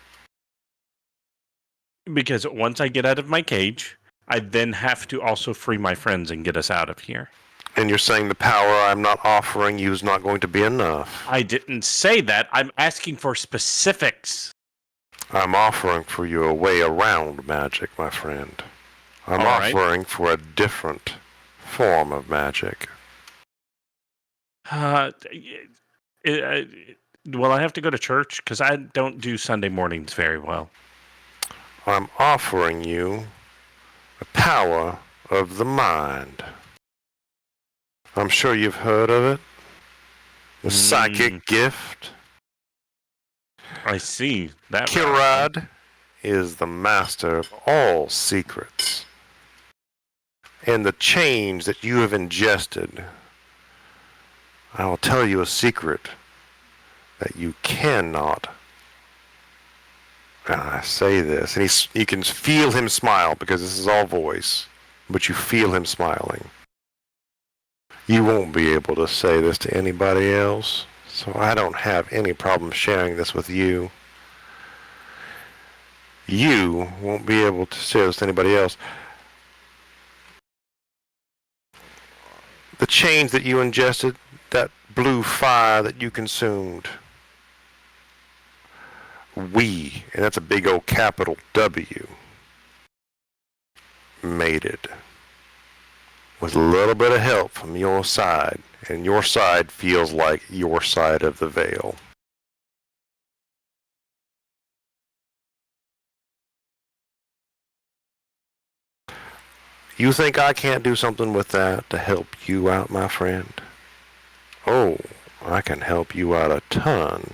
Because once I get out of my cage, I then have to also free my friends and get us out of here. And you're saying the power I'm not offering you is not going to be enough. I didn't say that. I'm asking for specifics. I'm offering for you a way around magic, my friend. I'm offering for a different form of magic. Will I have to go to church? Because I don't do Sunday mornings very well. I'm offering you the power of the mind. I'm sure you've heard of it. The psychic gift. I see. That Kirad is the master of all secrets. And the change that you have ingested, I will tell you a secret that you cannot. And I say this, and you can feel him smile because this is all voice, but you feel him smiling. You won't be able to say this to anybody else, so I don't have any problem sharing this with you. You won't be able to share this to anybody else. The change that you ingested, that blue fire that you consumed, we, and that's a big old capital W, made it. With a little bit of help from your side, and your side feels like your side of the veil. You think I can't do something with that to help you out, my friend? Oh, I can help you out a ton.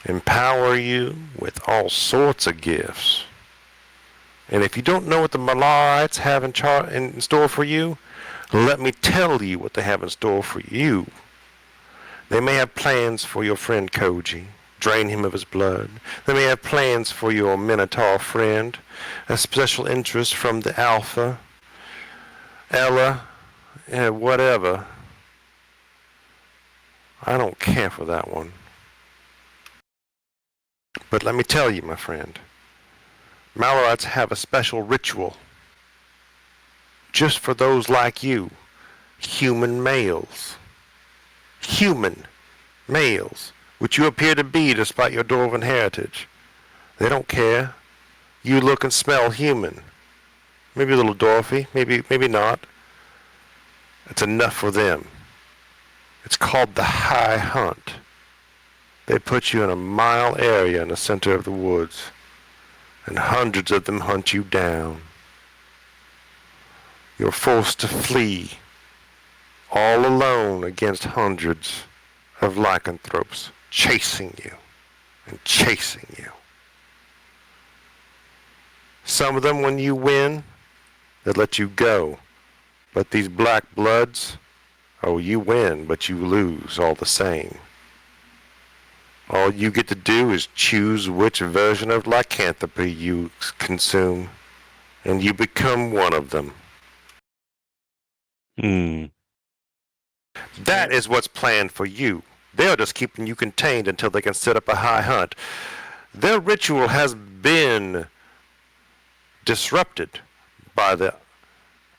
Empower you with all sorts of gifts. And if you don't know what the Malarites have in store for you, let me tell you what they have in store for you. They may have plans for your friend Koji. Drain him of his blood. They may have plans for your Minotaur friend. A special interest from the Alpha. Ella. Whatever. I don't care for that one. But let me tell you, my friend. Malarites have a special ritual. Just for those like you. Human males. Human males. Which you appear to be despite your dwarven heritage. They don't care. You look and smell human. Maybe a little dwarfy, maybe not. It's enough for them. It's called the High Hunt. They put you in a mile area in the center of the woods, and hundreds of them hunt you down. You're forced to flee, all alone against hundreds of lycanthropes. Chasing you and chasing you. Some of them, when you win, they let you go. But these black bloods, oh, you win, but you lose all the same. All you get to do is choose which version of lycanthropy you consume, and you become one of them. That is what's planned for you. They're just keeping you contained until they can set up a high hunt. Their ritual has been disrupted by the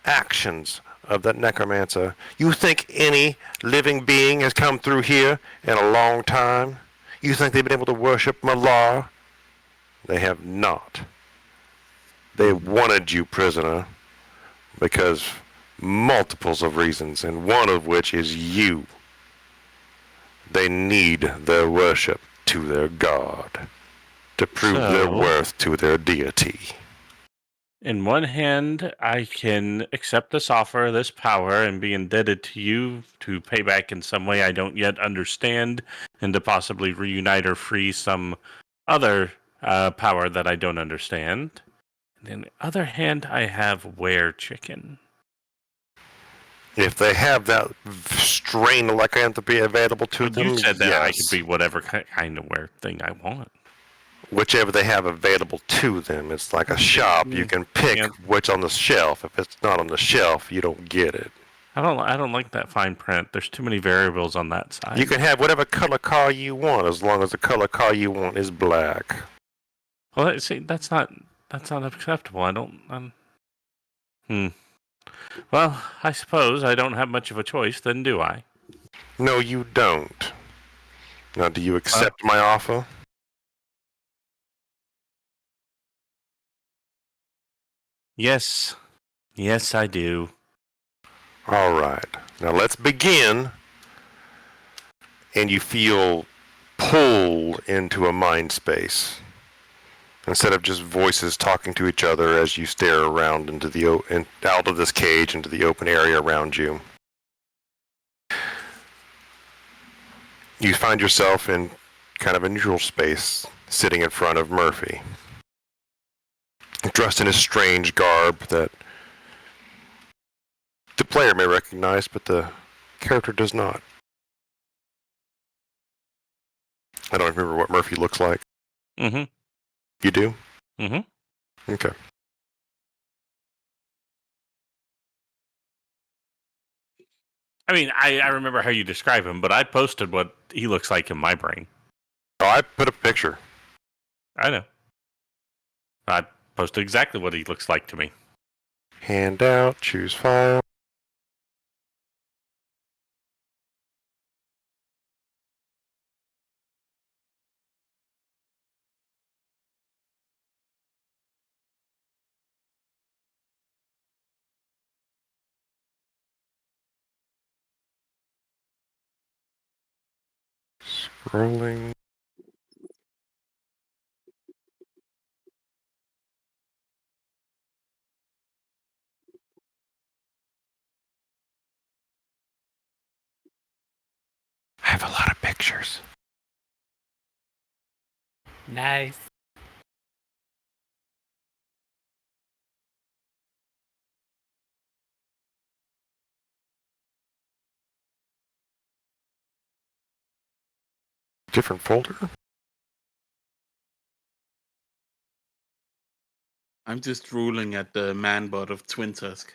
actions of that necromancer. You think any living being has come through here in a long time? You think they've been able to worship Malar? They have not. They wanted you prisoner because multiples of reasons, and one of which is you. They need their worship to their god, to prove their worth to their deity. In one hand, I can accept this offer, this power, and be indebted to you to pay back in some way I don't yet understand, and to possibly reunite or free some other power that I don't understand. And on the other hand, I have were chicken. If they have that strain of lycanthropy available to them, You said that yes. I could be whatever kind of were thing I want. Whichever they have available to them. It's like a shop. You can pick what's on the shelf. If it's not on the shelf, you don't get it. I don't like that fine print. There's too many variables on that side. You can have whatever color car you want, as long as the color car you want is black. Well, see, that's not acceptable. Well, I suppose I don't have much of a choice, then, do I? No, you don't. Now, do you accept my offer? Yes. Yes, I do. All right. Now, let's begin. And you feel pulled into a mind space. Instead of just voices talking to each other as you stare around into out of this cage into the open area around you. You find yourself in kind of a neutral space, sitting in front of Murphy. Dressed in a strange garb that the player may recognize, but the character does not. I don't remember what Murphy looks like. Mm-hmm. You do? Mm-hmm. Okay. I mean, I remember how you describe him, but I posted what he looks like in my brain. Oh, I put a picture. I know. I posted exactly what he looks like to me. Handout, choose file. Scrolling. I have a lot of pictures. Nice. Different folder? I'm just drooling at the man bot of Twin Tusk.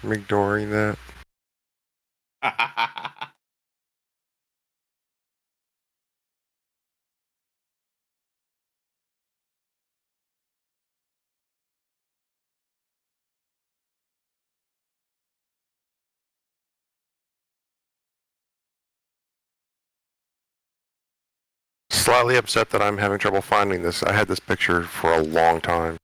I'm ignoring that. Slightly upset that I'm having trouble finding this. I had this picture for a long time.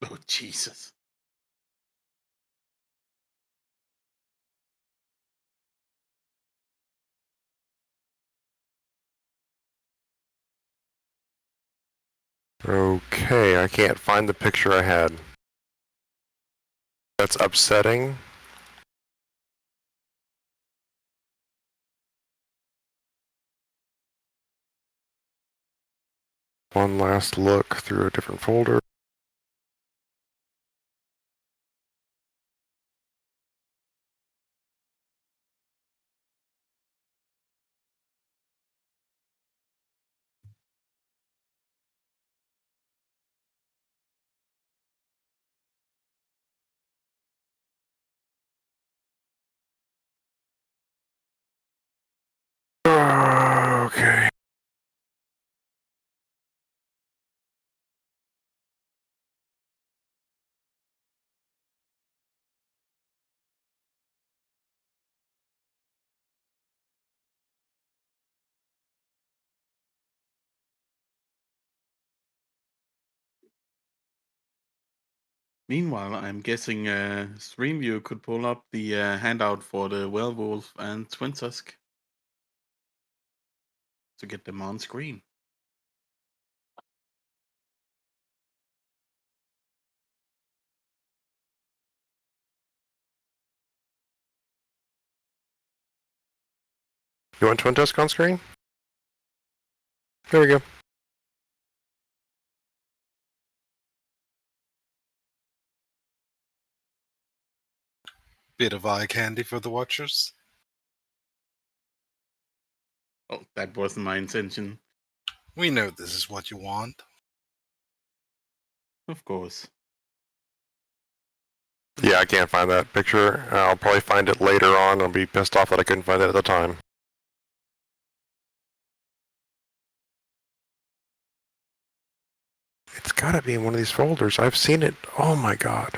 Oh, Jesus. Okay, I can't find the picture I had. That's upsetting. One last look through a different folder. Okay. Meanwhile, I'm guessing StreamView could pull up the handout for the Werewolf and Twin Tusk to get them on screen. You want Twin Tusk on screen? There we go. Bit of eye candy for the watchers. Oh, that wasn't my intention. We know this is what you want. Of course. Yeah, I can't find that picture. I'll probably find it later on. I'll be pissed off that I couldn't find it at the time. It's gotta be in one of these folders. I've seen it. Oh my god.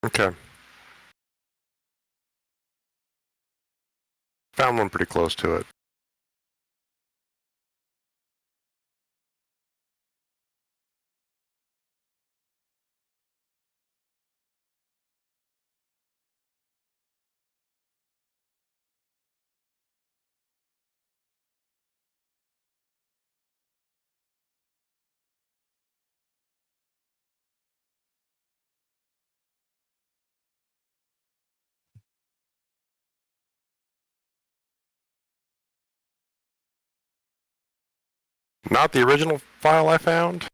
Okay. Found one pretty close to it. Not the original file I found.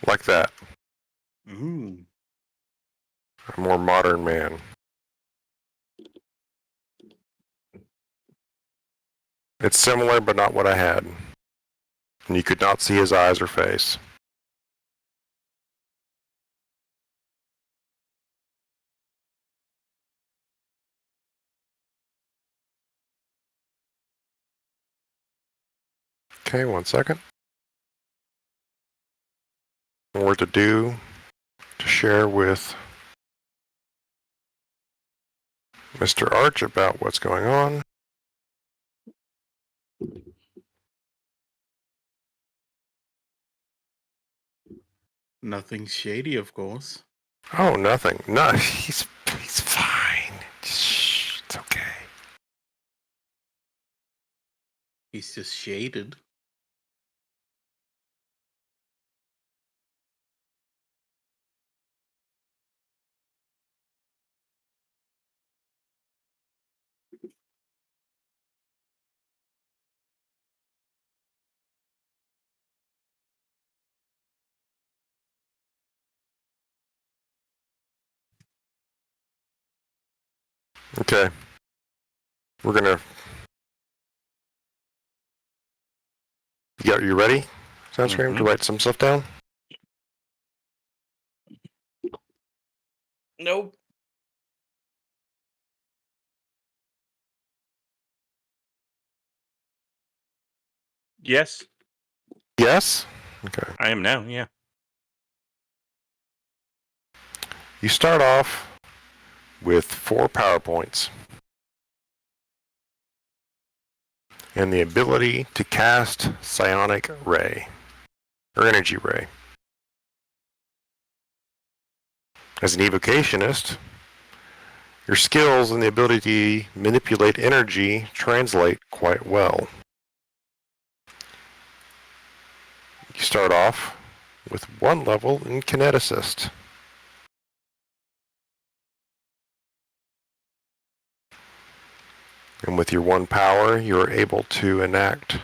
Like that. Ooh. A more modern man. It's similar, but not what I had. And you could not see his eyes or face. Okay, 1 second. More to do to share with Mr. Arch about what's going on. Nothing shady, of course. Oh, nothing. No, he's fine. Shh, it's okay. He's just shaded. Okay. We're gonna. You ready, Sunscream, to write some stuff down? Nope. Yes, Yes? Okay. I am now. Yeah. You start off with 4 PowerPoints and the ability to cast Psionic Ray, or Energy Ray. As an evocationist, your skills and the ability to manipulate energy translate quite well. You start off with 1 level in Kineticist. And with your 1 power, you are able to enact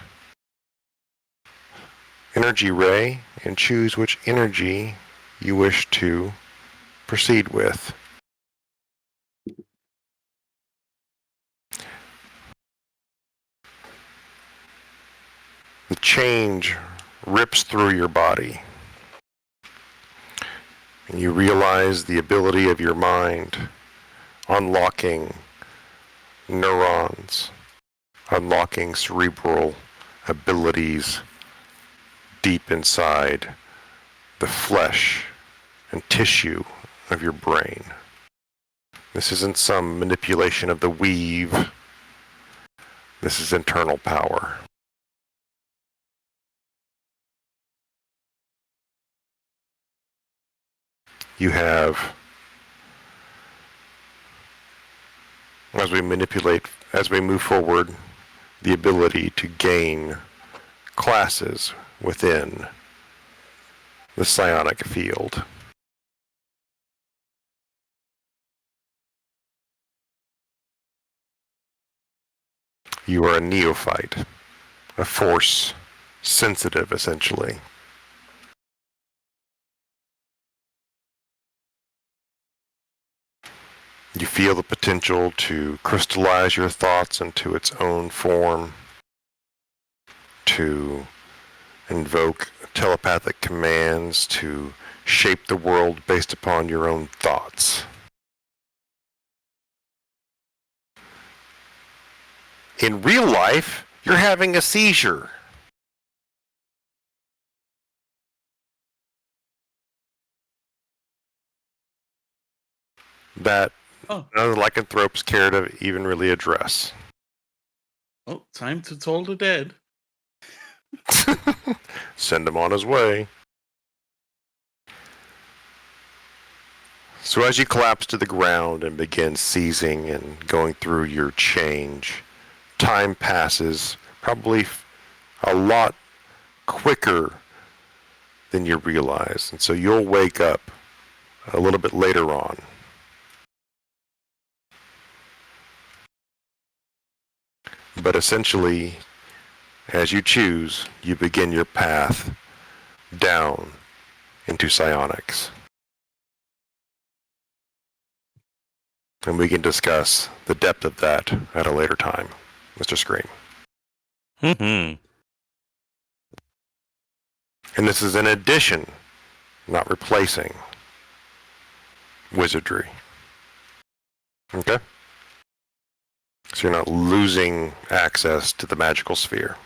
Energy Ray and choose which energy you wish to proceed with. The change rips through your body. And you realize the ability of your mind, unlocking neurons, unlocking cerebral abilities deep inside the flesh and tissue of your brain. This isn't some manipulation of the weave. This is internal power. You have, as we move forward, the ability to gain classes within the psionic field. You are a neophyte. a force sensitive, essentially. You feel the potential to crystallize your thoughts into its own form, to invoke telepathic commands, to shape the world based upon your own thoughts. In real life, you're having a seizure. That none of the Lycanthropes care to even really address. Oh, time to toll the dead. Send him on his way. So as you collapse to the ground and begin seizing and going through your change, time passes probably a lot quicker than you realize. And so you'll wake up a little bit later on. But essentially, as you choose, you begin your path down into psionics. And we can discuss the depth of that at a later time, Mr. Scream. Mm-hmm. And this is in addition, not replacing, wizardry. Okay? So you're not losing access to the magical sphere.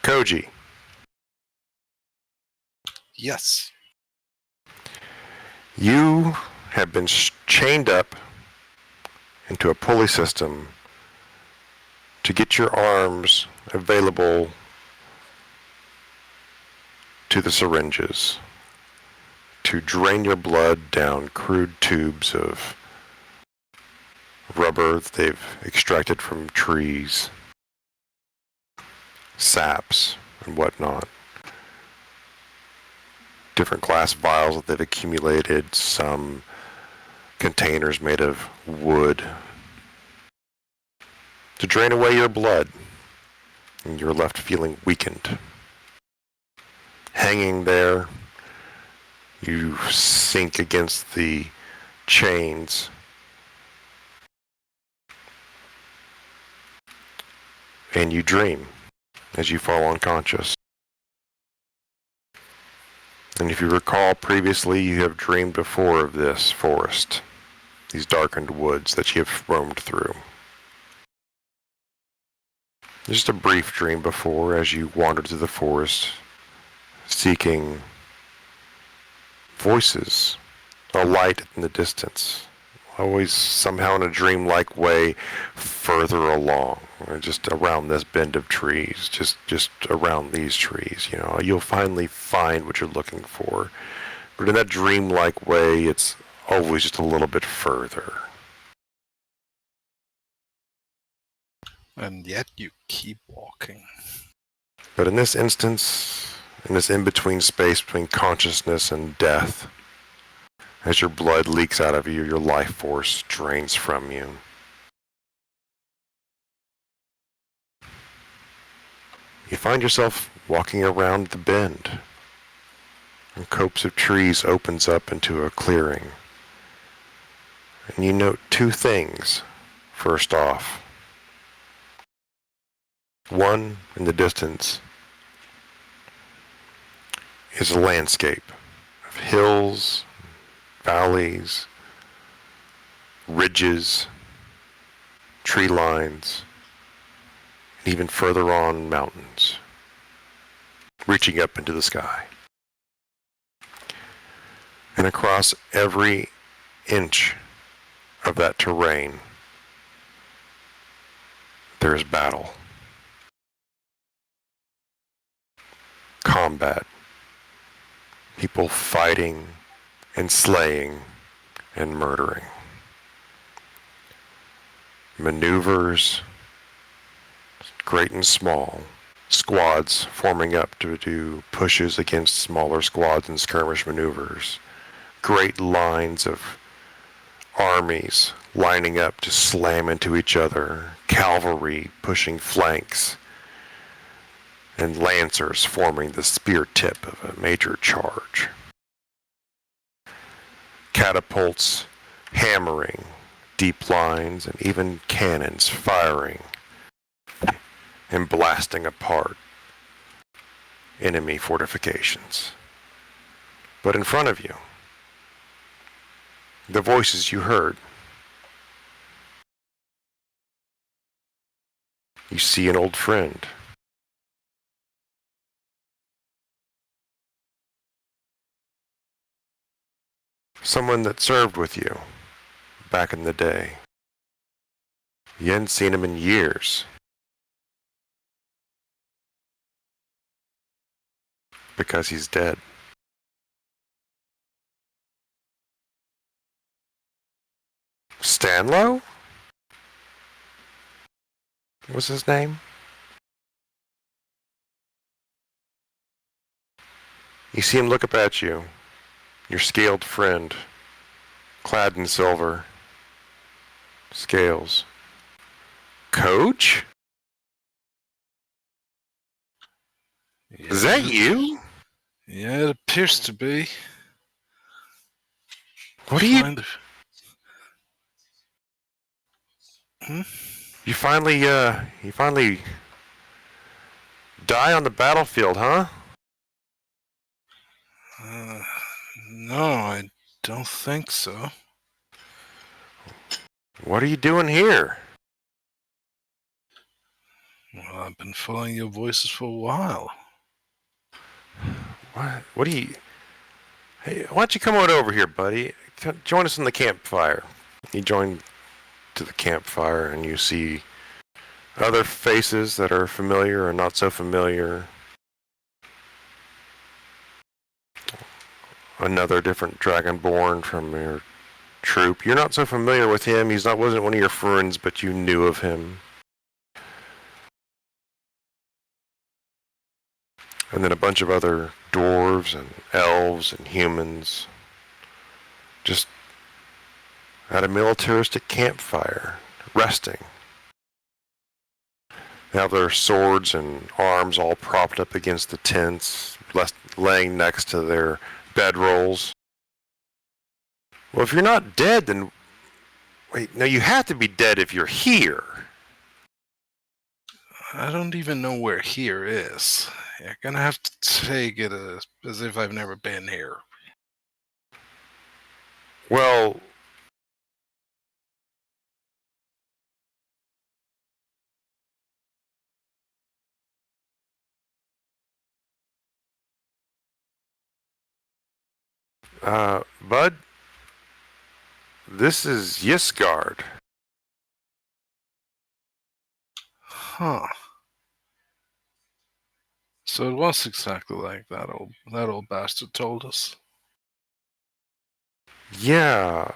Koji, Yes. you have been chained up into a pulley system to get your arms available to the syringes, to drain your blood down crude tubes of rubber that they've extracted from trees, saps and whatnot, different glass vials that they've accumulated, some containers made of wood, to drain away your blood, and you're left feeling weakened. Hanging there, you sink against the chains, and you dream as you fall unconscious. And if you recall previously, you have dreamed before of this forest, these darkened woods that you have roamed through. Just a brief dream before as you wandered through the forest, seeking voices, a light in the distance, always somehow in a dreamlike way further along, or just around this bend of trees, just around these trees. You know, you'll finally find what you're looking for, but in that dreamlike way, it's always just a little bit further. And yet you keep walking. But in this instance, in this in-between space between consciousness and death, as your blood leaks out of you, your life force drains from you. You find yourself walking around the bend. A copse of trees opens up into a clearing. And you note two things, first off. One, in the distance, is a landscape of hills, valleys, ridges, tree lines, and even further on, mountains, reaching up into the sky. And across every inch of that terrain, there is battle. Combat. People fighting and slaying and murdering. Maneuvers, great and small, squads forming up to do pushes against smaller squads and skirmish maneuvers. Great lines of armies lining up to slam into each other, cavalry pushing flanks, and lancers forming the spear tip of a major charge. Catapults hammering deep lines, and even cannons firing and blasting apart enemy fortifications. But in front of you, the voices you heard, you see an old friend. Someone that served with you back in the day. You hadn't seen him in years. Because he's dead. Stanlow? What was his name? You see him look up at you, your scaled friend, clad in silver, scales. Coach? Is that you? Yeah, it appears to be. What are you... Kind of. You finally die on the battlefield, huh? No, I don't think so. What are you doing here? Well, I've been following your voices for a while. What do you... Hey, why don't you come on over here, buddy? Join us in the campfire. You join to the campfire and you see other faces that are familiar or not so familiar. Another different dragonborn from your troop. You're not so familiar with him. Wasn't one of your friends, but you knew of him. And then a bunch of other dwarves and elves and humans just at a militaristic campfire, resting. They have their swords and arms all propped up against the tents, laying next to their bedrolls. Well, if you're not dead, then... Wait, no, you have to be dead if you're here. I don't even know where here is. You're gonna have to take it as if I've never been here. Well... Bud, this is Ysgard. Huh. So it was exactly like that old bastard told us. Yeah,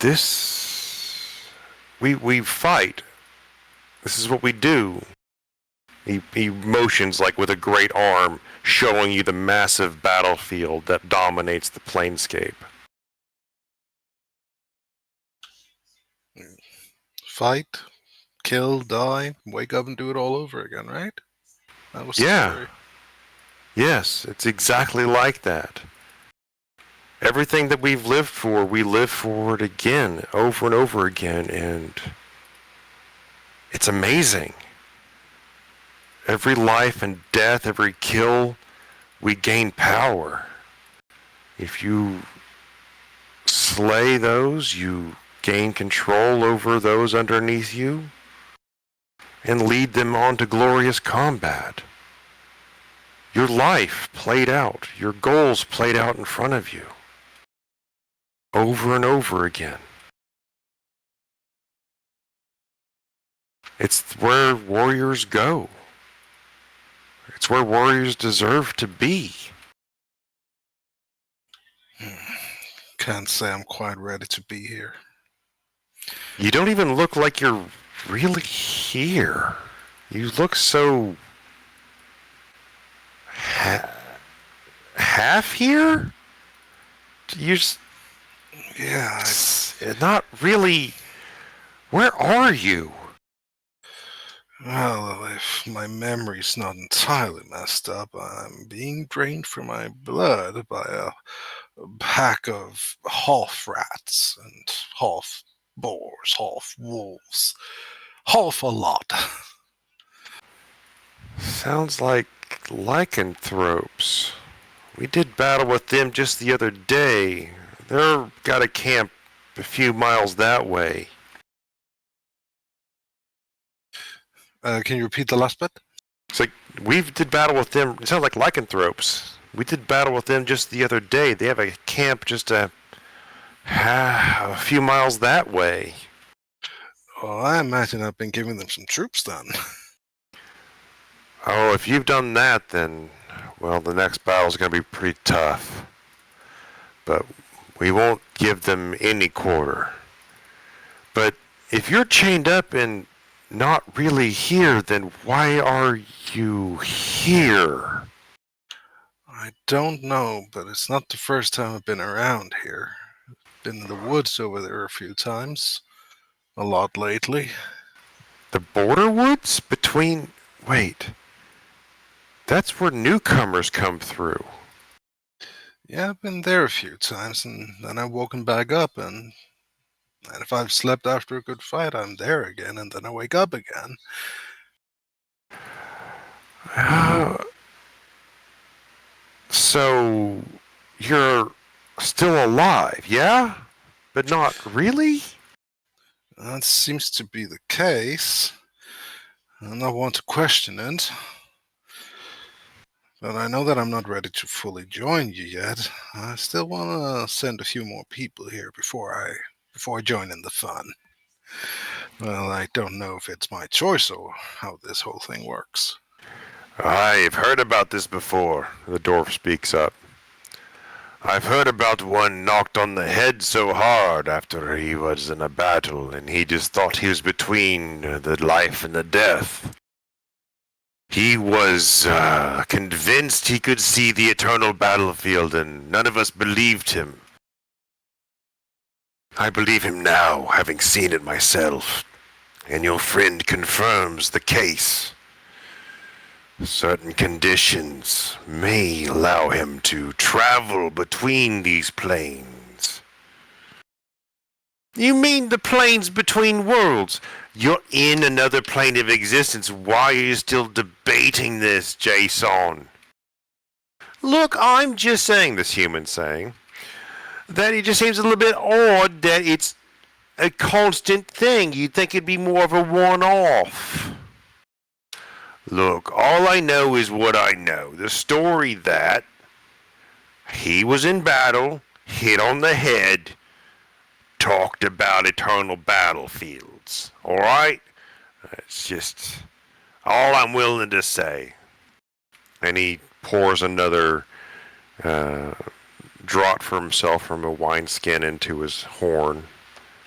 this... We fight. This is what we do. He motions like with a great arm, showing you the massive battlefield that dominates the planescape. Fight, kill, die, wake up and do it all over again, right? That was the Yeah. story. Yes, it's exactly like that. Everything that we've lived for, we live for it again, over and over again, and it's amazing. Every life and death, every kill, we gain power. If you slay those, you gain control over those underneath you and lead them on to glorious combat. Your life played out, your goals played out in front of you, over and over again. It's where warriors go. It's where warriors deserve to be. Can't say I'm quite ready to be here. You don't even look like you're really here. You look so half here. You're Yeah, not really. Where are you? well, if my memory's not entirely messed up, I'm being drained from my blood by a pack of half rats and half boars, half wolves, half a lot. Sounds like Lycanthropes. We did battle with them just the other day. They're got a camp a few miles that way. Can you repeat the last bit? It's like we did battle with them. It sounds like Lycanthropes. We did battle with them just the other day. They have a camp just a few miles that way. Well, I imagine I've been giving them some troops then. Oh, if you've done that, then, well, the next battle's going to be pretty tough. But we won't give them any quarter. But if you're chained up and not really here, then why are you here? I don't know, but it's not the first time I've been around here. Been in the woods over there a few times. A lot lately. The border woods between... Wait. That's where newcomers come through. Yeah, I've been there a few times, and then I've woken back up, and if I've slept after a good fight, I'm there again, and then I wake up again. So, you're still alive, yeah? But not really? That seems to be the case. And I want to question it. But I know that I'm not ready to fully join you yet. I still want to send a few more people here before I join in the fun. Well, I don't know if it's my choice or how this whole thing works. I've heard about this before, The dwarf speaks up. I've heard about one knocked on the head so hard after he was in a battle, and he just thought he was between the life and the death. He was convinced he could see the eternal battlefield, and none of us believed him. I believe him now, having seen it myself, and your friend confirms the case. Certain conditions may allow him to travel between these planes. You mean the planes between worlds? You're in another plane of existence. Why are you still debating this, Jason? Look, I'm just saying, this human's saying, that it just seems a little bit odd that it's a constant thing. You'd think it'd be more of a one-off. Look, all I know is what I know. The story that he was in battle, hit on the head, talked about eternal battlefields. All right? It's just all I'm willing to say. And he pours another draught for himself from a wineskin into his horn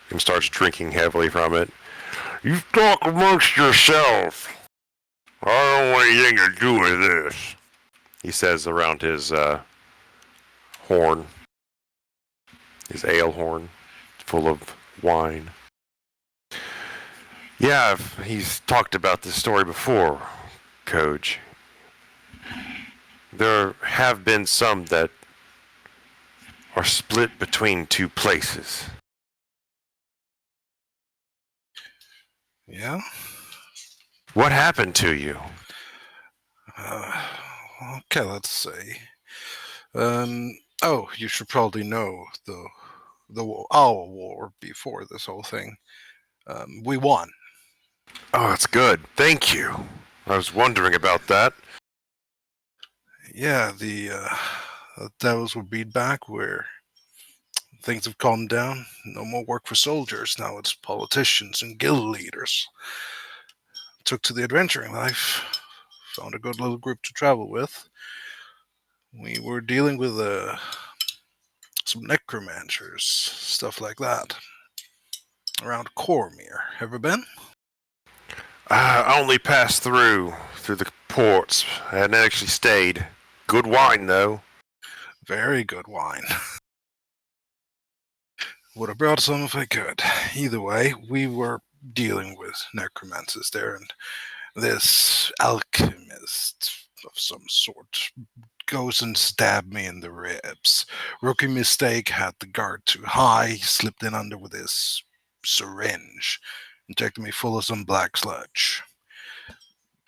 and starts drinking heavily from it. You talk amongst yourselves. I don't want anything to do with this. He says around his horn, his ale horn, full of wine. Yeah, he's talked about this story before, Coach. There have been some that are split between two places. Yeah? What happened to you? Okay, let's see. Oh, you should probably know our war before this whole thing. We won. Oh, that's good. Thank you. I was wondering about that. Yeah, the devils were beat back where things have calmed down. No more work for soldiers. Now it's politicians and guild leaders. Took to the adventuring life. Found a good little group to travel with. We were dealing with some necromancers, stuff like that. Around Cormir. Ever been? I only passed through the ports. I hadn't actually stayed. Good wine, though. Very good wine. Would have brought some if I could. Either way, we were dealing with necromancers there, and this alchemist of some sort goes and stabbed me in the ribs. Rookie mistake, had the guard too high, slipped in under with his syringe, injected me full of some black sludge.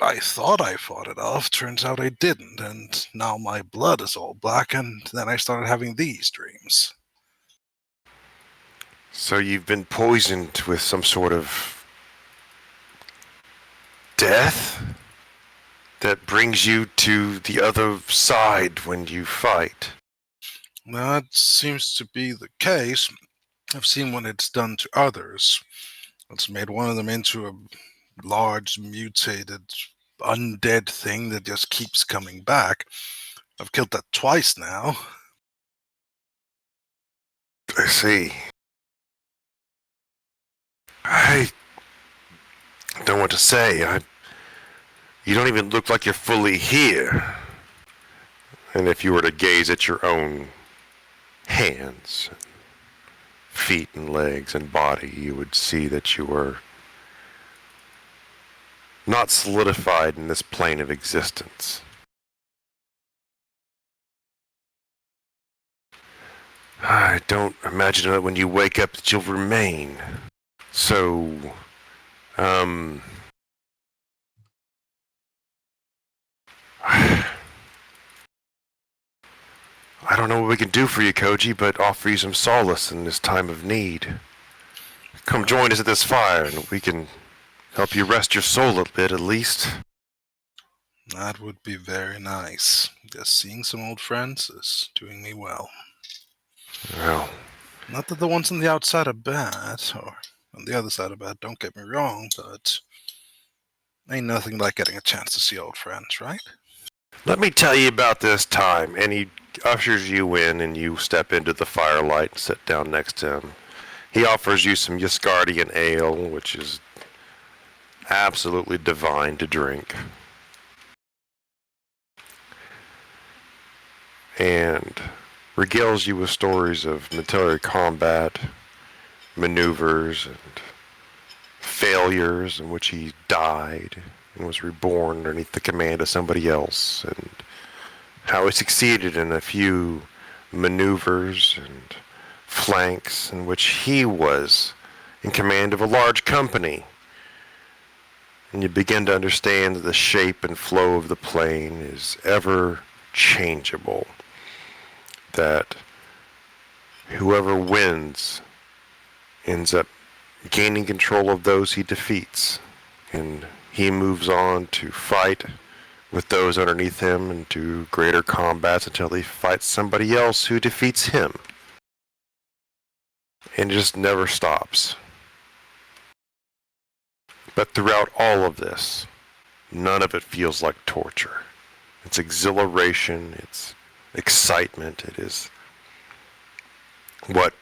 I thought I fought it off, turns out I didn't, and now my blood is all black, and then I started having these dreams. So you've been poisoned with some sort of death that brings you to the other side when you fight. That seems to be the case. I've seen when it's done to others. It's made one of them into a large, mutated, undead thing that just keeps coming back. I've killed that twice now. I see. I don't know what to say. You don't even look like you're fully here. And if you were to gaze at your own hands, feet and legs and body, you would see that you were not solidified in this plane of existence. I don't imagine that when you wake up that you'll remain. So, I don't know what we can do for you, Koji, but offer you some solace in this time of need. Come join us at this fire, and we can help you rest your soul a bit, at least. That would be very nice. Just seeing some old friends is doing me well. Well, Not that the ones on the outside are bad, or on the other side are bad, don't get me wrong, but ain't nothing like getting a chance to see old friends, right? let me tell you about this time. And he ushers you in, and you step into the firelight and sit down next to him. He offers you some Yasgardian ale, which is absolutely divine to drink. And regales you with stories of military combat, maneuvers, and failures in which he died and was reborn underneath the command of somebody else, and how he succeeded in a few maneuvers and flanks in which he was in command of a large company. And you begin to understand that the shape and flow of the plane is ever changeable. That whoever wins ends up gaining control of those he defeats, and he moves on to fight with those underneath him into greater combats until he fights somebody else who defeats him. And it just never stops. But throughout all of this, none of it feels like torture. It's exhilaration, it's excitement, it is what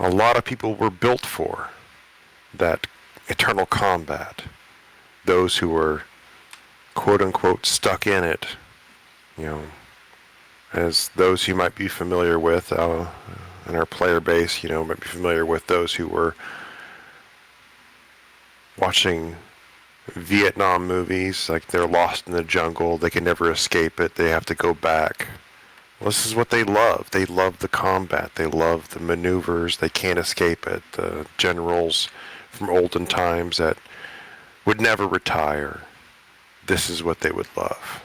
a lot of people were built for, that eternal combat. Those who were quote-unquote stuck in it, as those who might be familiar with in our player base, might be familiar with those who were watching Vietnam movies, like they're lost in the jungle, they can never escape it, they have to go back. Well, this is what they love. They love the combat, they love the maneuvers, they can't escape it. The generals from olden times that would never retire, this is what they would love.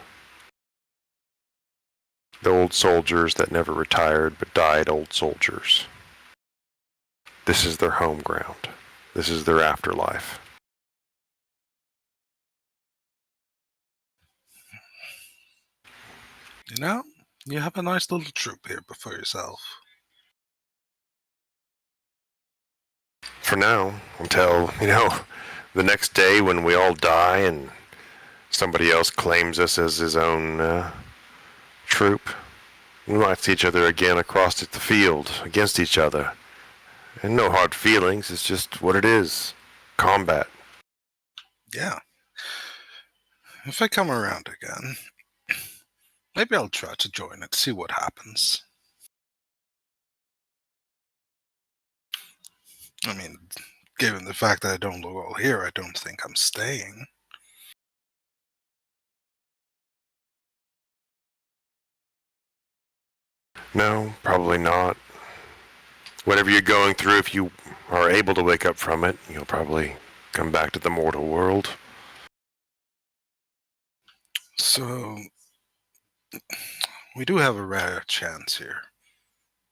The old soldiers that never retired but died old soldiers. This is their home ground. This is their afterlife. You have a nice little troop here before yourself. For now, until, the next day when we all die and somebody else claims us as his own troop, we might see each other again across the field, against each other. And no hard feelings, it's just what it is. Combat. Yeah. If I come around again, maybe I'll try to join it, see what happens. I mean, given the fact that I don't look all here, I don't think I'm staying. No, probably not. Whatever you're going through, if you are able to wake up from it, you'll probably come back to the mortal world. So, we do have a rare chance here.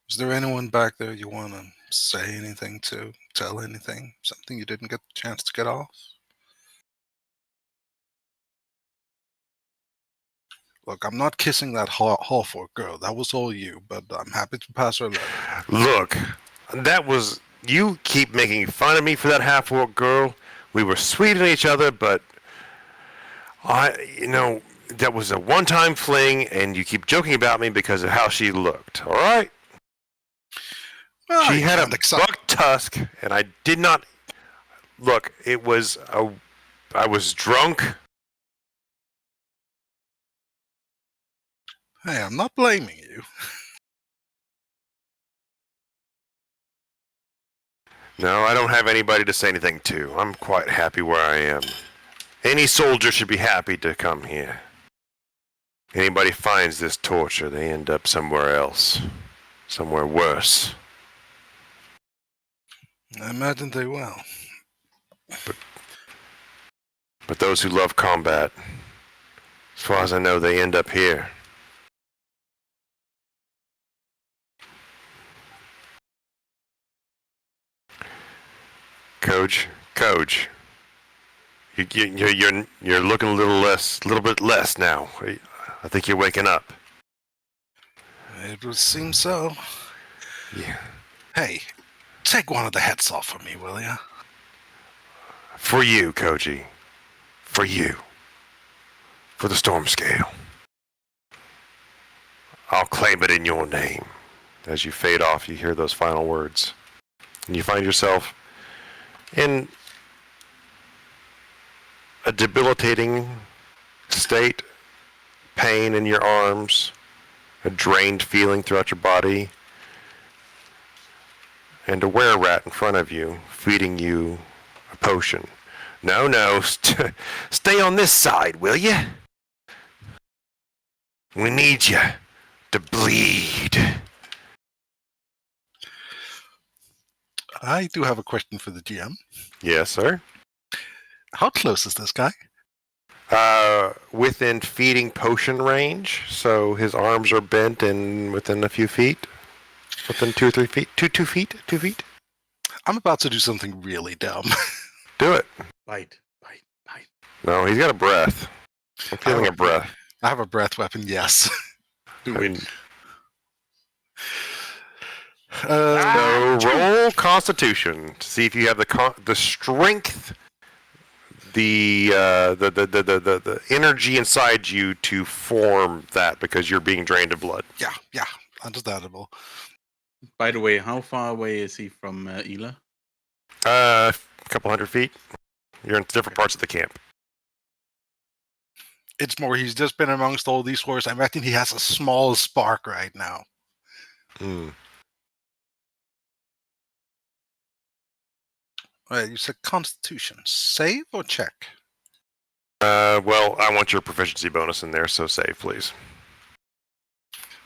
Is there anyone back there you want to say anything to, tell anything, something you didn't get the chance to get off? Look, I'm not kissing that Hawthorne girl. That was all you, but I'm happy to pass her letter. Look, that was... You keep making fun of me for that half-orc girl. We were sweet on each other, but... that was a one-time fling, and you keep joking about me because of how she looked, all right? Well, She had a buck tusk, and I did not... Look, it was I was drunk. Hey, I'm not blaming you. No, I don't have anybody to say anything to. I'm quite happy where I am. Any soldier should be happy to come here. Anybody finds this torture, they end up somewhere else. Somewhere worse. I imagine they will. But those who love combat, as far as I know, they end up here. Coach, you're looking a little bit less now. I think you're waking up. It would seem so. Yeah. Hey, take one of the heads off for me, will ya? For you, Koji. For you. For the Stormscale. I'll claim it in your name. As you fade off, you hear those final words. And you find yourself in a debilitating state, pain in your arms, a drained feeling throughout your body, and a were-rat in front of you, feeding you a potion. No, stay on this side, will you? We need you to bleed. I do have a question for the GM. Yes, sir. How close is this guy? Within feeding potion range, so his arms are bent and within a few feet. Within 2 or 3 feet. 2 feet? 2 feet? I'm about to do something really dumb. Do it. Bite. No, he's got a breath. I'm feeling a breath. I have a breath weapon, yes. Do we... Uh, So roll Constitution to see if you have the strength, the energy inside you to form that, because you're being drained of blood. Yeah, understandable. By the way, how far away is he from Ela? A couple hundred feet. You're in different parts of the camp. It's more, he's just been amongst all these horses. I imagine he has a small spark right now. Alright, you said Constitution. Save or check? Well, I want your proficiency bonus in there, so save, please.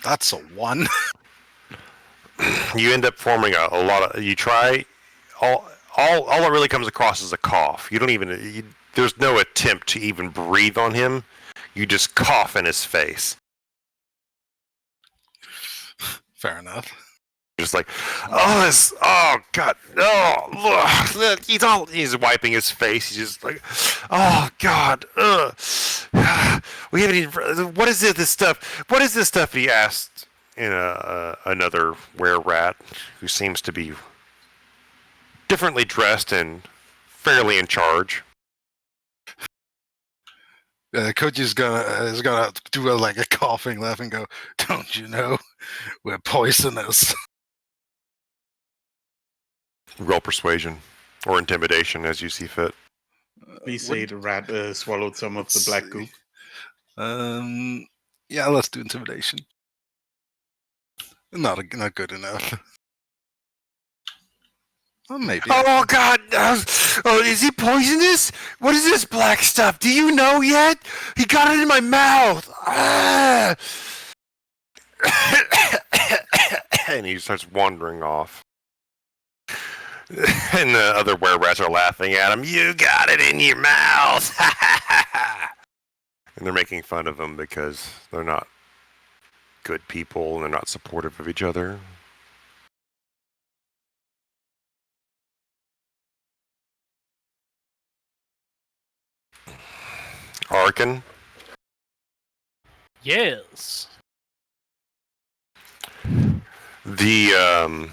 That's a 1. You end up forming a lot of... You try... All that really comes across is a cough. You don't even... there's no attempt to even breathe on him. You just cough in his face. Fair enough. Just like, oh God, look, he's wiping his face. He's just like, oh God, we haven't even. What is this stuff? What is this stuff? He asked in another were-rat who seems to be differently dressed and fairly in charge. Koji's gonna do a coughing laugh and go, "Don't you know, we're poisonous." Roll persuasion or intimidation as you see fit. Please say the rat swallowed some of the black goop. Yeah, let's do intimidation. Not good enough. Well, maybe. Oh God! Oh, is he poisonous? What is this black stuff? Do you know yet? He got it in my mouth. Ah! And he starts wandering off. And the other were-rats are laughing at him. You got it in your mouth! And they're making fun of him because they're not good people and they're not supportive of each other. Arkken? Yes. The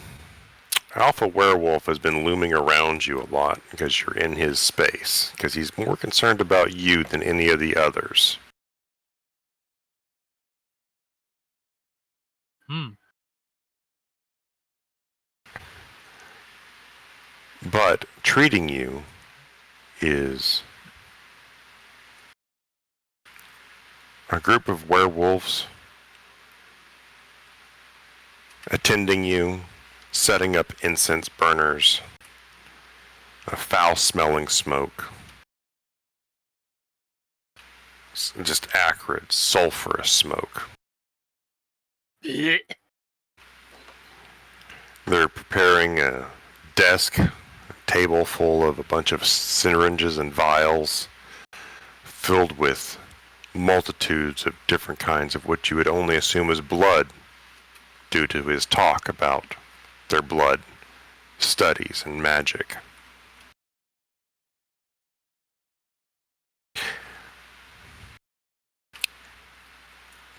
alpha werewolf has been looming around you a lot because you're in his space, because he's more concerned about you than any of the others. But treating you is a group of werewolves attending you, setting up incense burners, a foul-smelling smoke, just acrid, sulfurous smoke. They're preparing a desk, a table full of a bunch of syringes and vials filled with multitudes of different kinds of what you would only assume is blood due to his talk about their blood studies and magic.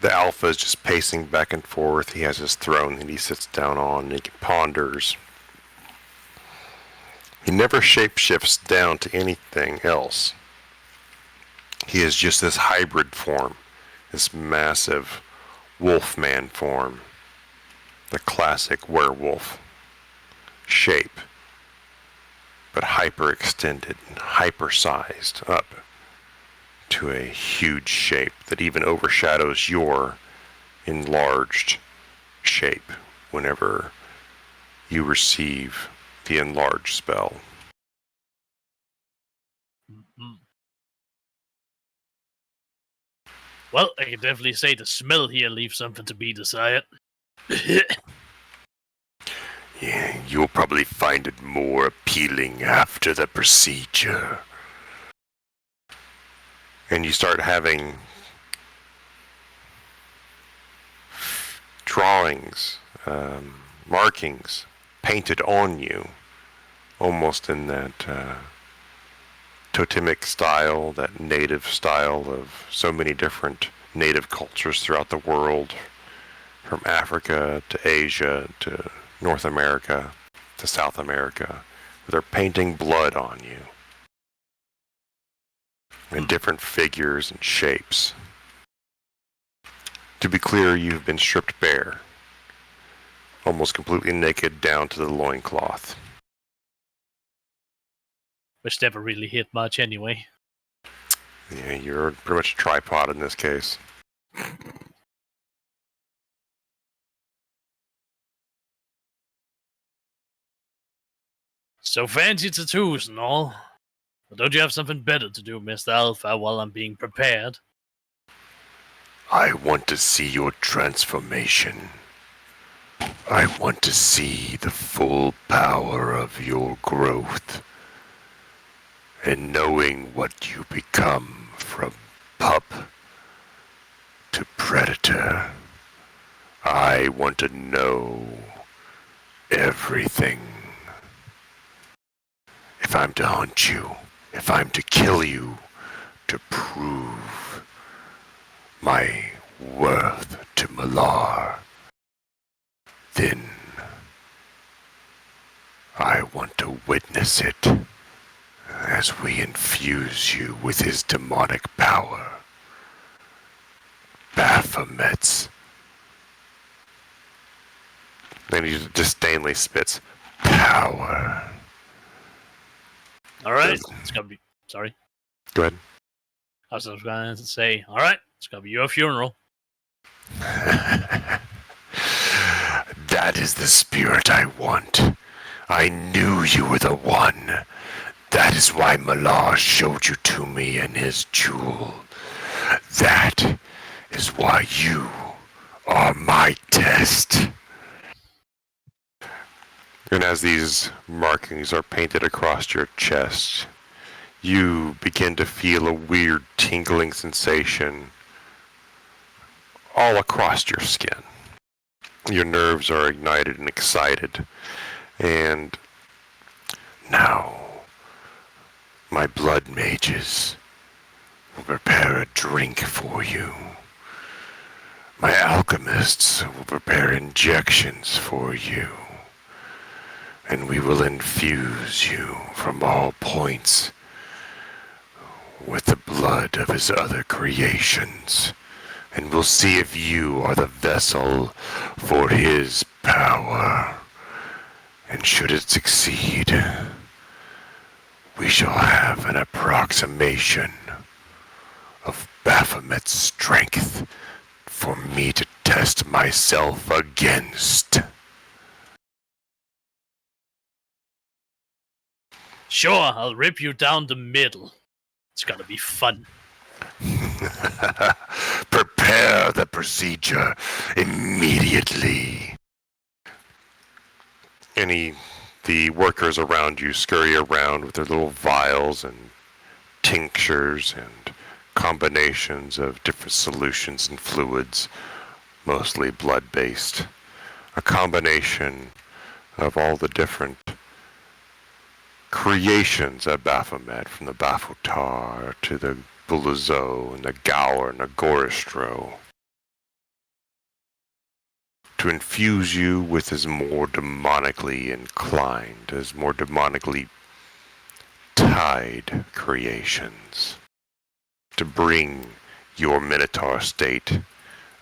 The alpha is just pacing back and forth. He has his throne that he sits down on and he ponders. He never shapeshifts down to anything else. He is just this hybrid form, this massive wolfman form, the classic werewolf shape, but hyper-extended and hyper-sized up to a huge shape that even overshadows your enlarged shape whenever you receive the enlarged spell. Well, I can definitely say the smell here leaves something to be desired. Yeah, you'll probably find it more appealing after the procedure. And you start having drawings, markings painted on you, almost in that totemic style, that native style of so many different native cultures throughout the world, from Africa to Asia to North America to South America. They're painting blood on you in different figures and shapes. To be clear, you've been stripped bare, almost completely naked down to the loincloth. Which never really hit much anyway. Yeah, you're pretty much a tripod in this case. So fancy tattoos and all. But don't you have something better to do, Mr. Alpha, while I'm being prepared? I want to see your transformation. I want to see the full power of your growth. And knowing what you become from pup to predator. I want to know everything. If I'm to hunt you, if I'm to kill you, to prove my worth to Malar, then I want to witness it as we infuse you with his demonic power. Baphomet's. Then he disdainfully spits, Power. Alright, it's gonna be Sorry. Go ahead. I was going to say, all right, it's going to be your funeral. That is the spirit I want. I knew you were the one. That is why Malar showed you to me in his jewel. That is why you are my test. And as these markings are painted across your chest, you begin to feel a weird tingling sensation all across your skin. Your nerves are ignited and excited. And now, my blood mages will prepare a drink for you. My alchemists will prepare injections for you. And we will infuse you from all points with the blood of his other creations. And we'll see if you are the vessel for his power. And should it succeed, we shall have an approximation of Baphomet's strength for me to test myself against. Sure, I'll rip you down the middle. It's going to be fun. Prepare the procedure immediately. The workers around you scurry around with their little vials and tinctures and combinations of different solutions and fluids, mostly blood-based. A combination of all the different creations at Baphomet, from the Baphotar to the Bulazo and the Gower and the Goristro, to infuse you with his more demonically inclined, his more demonically tied creations, to bring your Minotaur state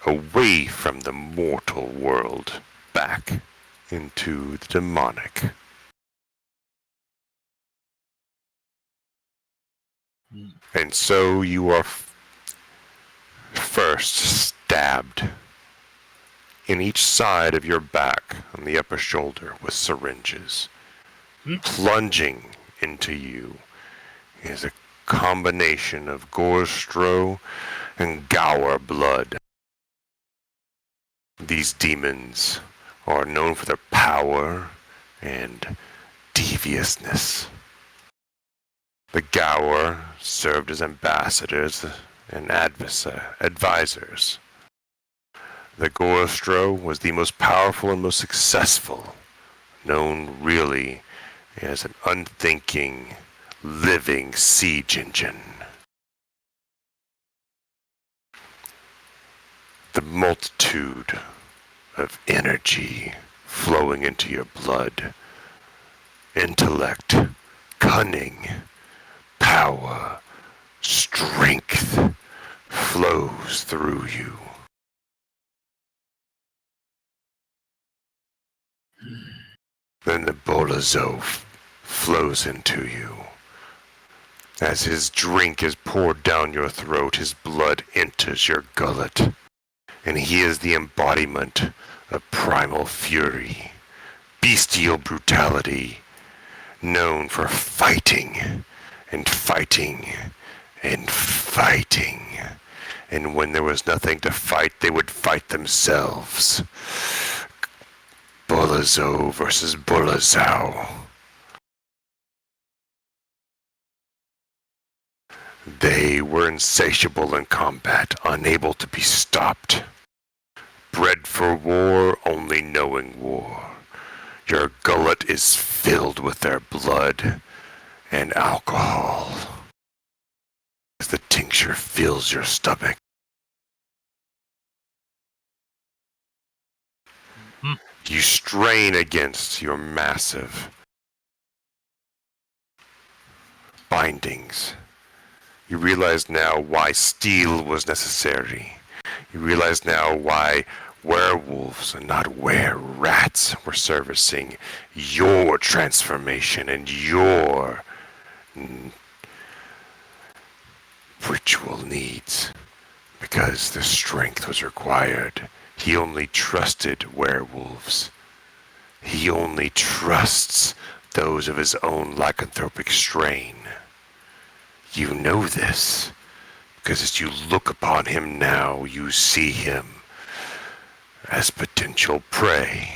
away from the mortal world back into the demonic. And so you are first stabbed in each side of your back on the upper shoulder with syringes. Plunging into you is a combination of Gorstro and Gower blood. These demons are known for their power and deviousness. The Gower served as ambassadors and advisors. The Gorostro was the most powerful and most successful, known really as an unthinking, living siege engine. The multitude of energy flowing into your blood, intellect, cunning, power, strength flows through you. Then the Bolazo flows into you. As his drink is poured down your throat, his blood enters your gullet. And he is the embodiment of primal fury, bestial brutality, known for fighting and fighting and fighting. And when there was nothing to fight, they would fight themselves. Bolazo versus Bolazao. They were insatiable in combat, unable to be stopped. Bred for war, only knowing war. Your gullet is filled with their blood and alcohol. As the tincture fills your stomach. You strain against your massive bindings. You realize now why steel was necessary. You realize now why werewolves and not were-rats were servicing your transformation and your ritual needs. Because the strength was required, he only trusted werewolves. He only trusts those of his own lycanthropic strain. You know this, because as you look upon him now, you see him as potential prey.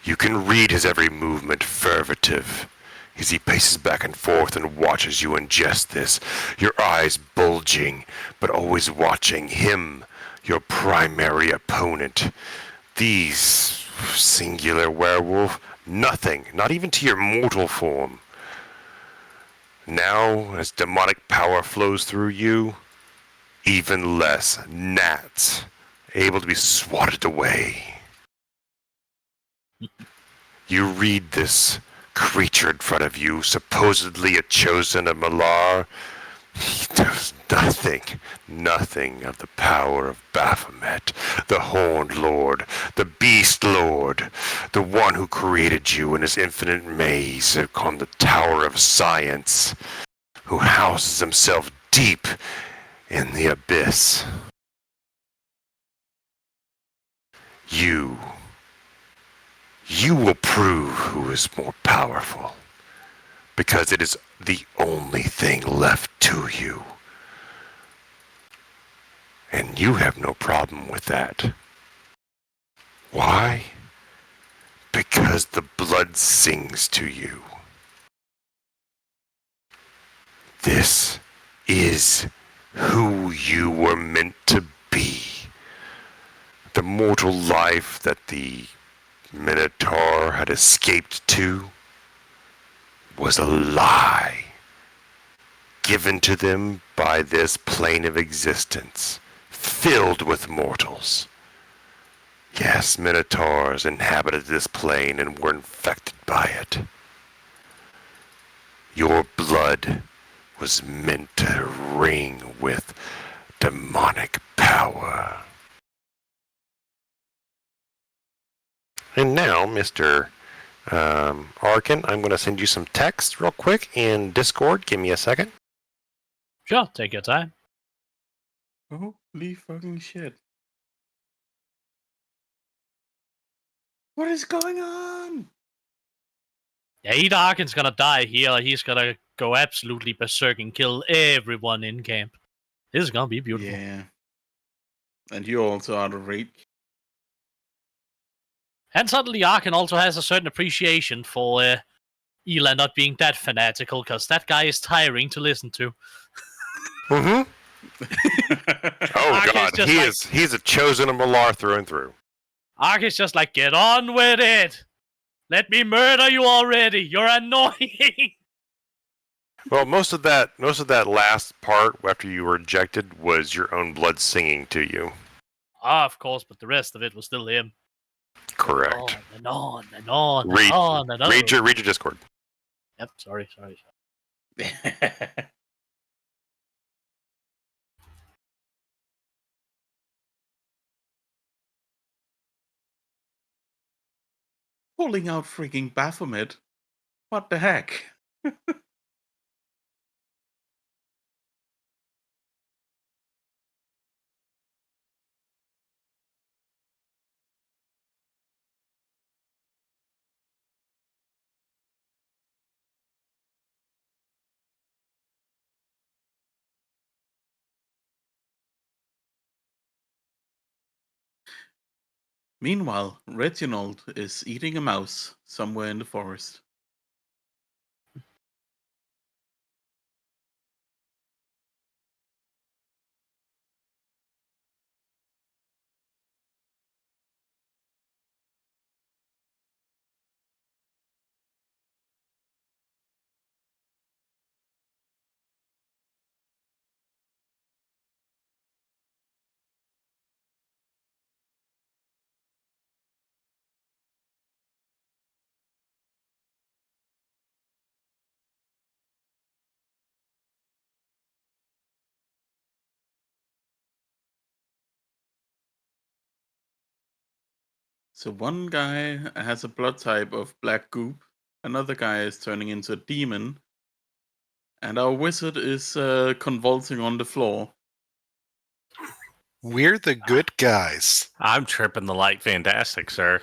You can read his every movement furtive as he paces back and forth and watches you ingest this, your eyes bulging, but always watching him, your primary opponent. These singular werewolf, nothing, not even to your mortal form. Now, as demonic power flows through you, even less gnats, able to be swatted away. You read this creature in front of you, supposedly a chosen of Malar. He does nothing of the power of Baphomet, the Horned Lord, the Beast Lord, the one who created you in his infinite maze upon the Tower of Science, who houses himself deep in the abyss. You will prove who is more powerful, because it is the only thing left to you. And you have no problem with that. Why? Because the blood sings to you. This is who you were meant to be. The mortal life that the Minotaur had escaped to was a lie given to them by this plane of existence, filled with mortals. Yes, Minotaurs inhabited this plane and were infected by it. Your blood was meant to ring with demonic power. And now, Mr. Arkken, I'm going to send you some text real quick in Discord. Give me a second. Sure, take your time. Holy fucking shit. What is going on? Yeah, either Arken's gonna die here, or he's gonna go absolutely berserk and kill everyone in camp. This is gonna be beautiful. Yeah. And you're also out of reach. And suddenly Arken also has a certain appreciation for Ela not being that fanatical, because that guy is tiring to listen to. Mm-hmm. Oh Arken's God, he's a chosen of Malar through and through. Arken's just like, get on with it! Let me murder you already! You're annoying! Well, most of that last part after you were ejected was your own blood singing to you. Ah, of course, but the rest of it was still him. Correct. On and on and on and on and on. Read your Discord. Yep, sorry. Pulling out freaking Baphomet. What the heck? Meanwhile, Reginald is eating a mouse somewhere in the forest. So one guy has a blood type of black goop, another guy is turning into a demon, And our wizard is convulsing on the floor. We're the good guys. I'm tripping the light fantastic, sir.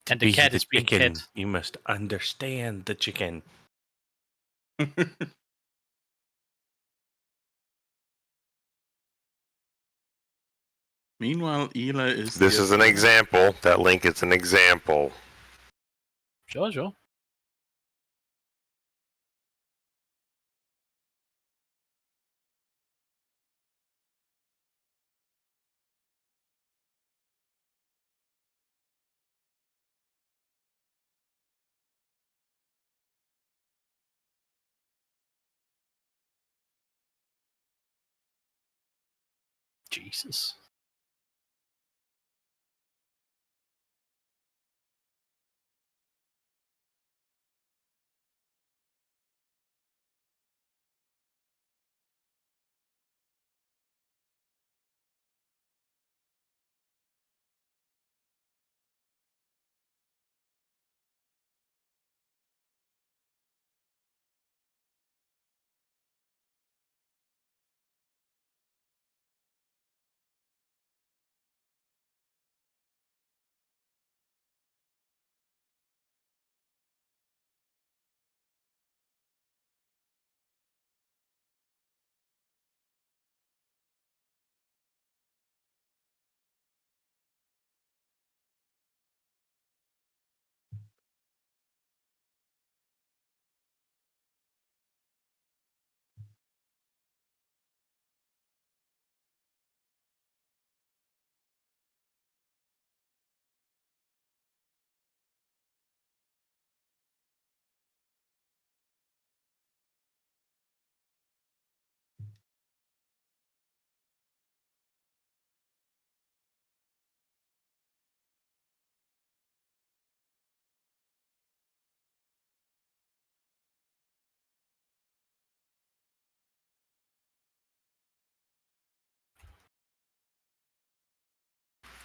And the Be cat the is being chicken, cat. you must understand the chicken. Meanwhile, Ela is. This is an example. That link is an example. Sure. Jesus.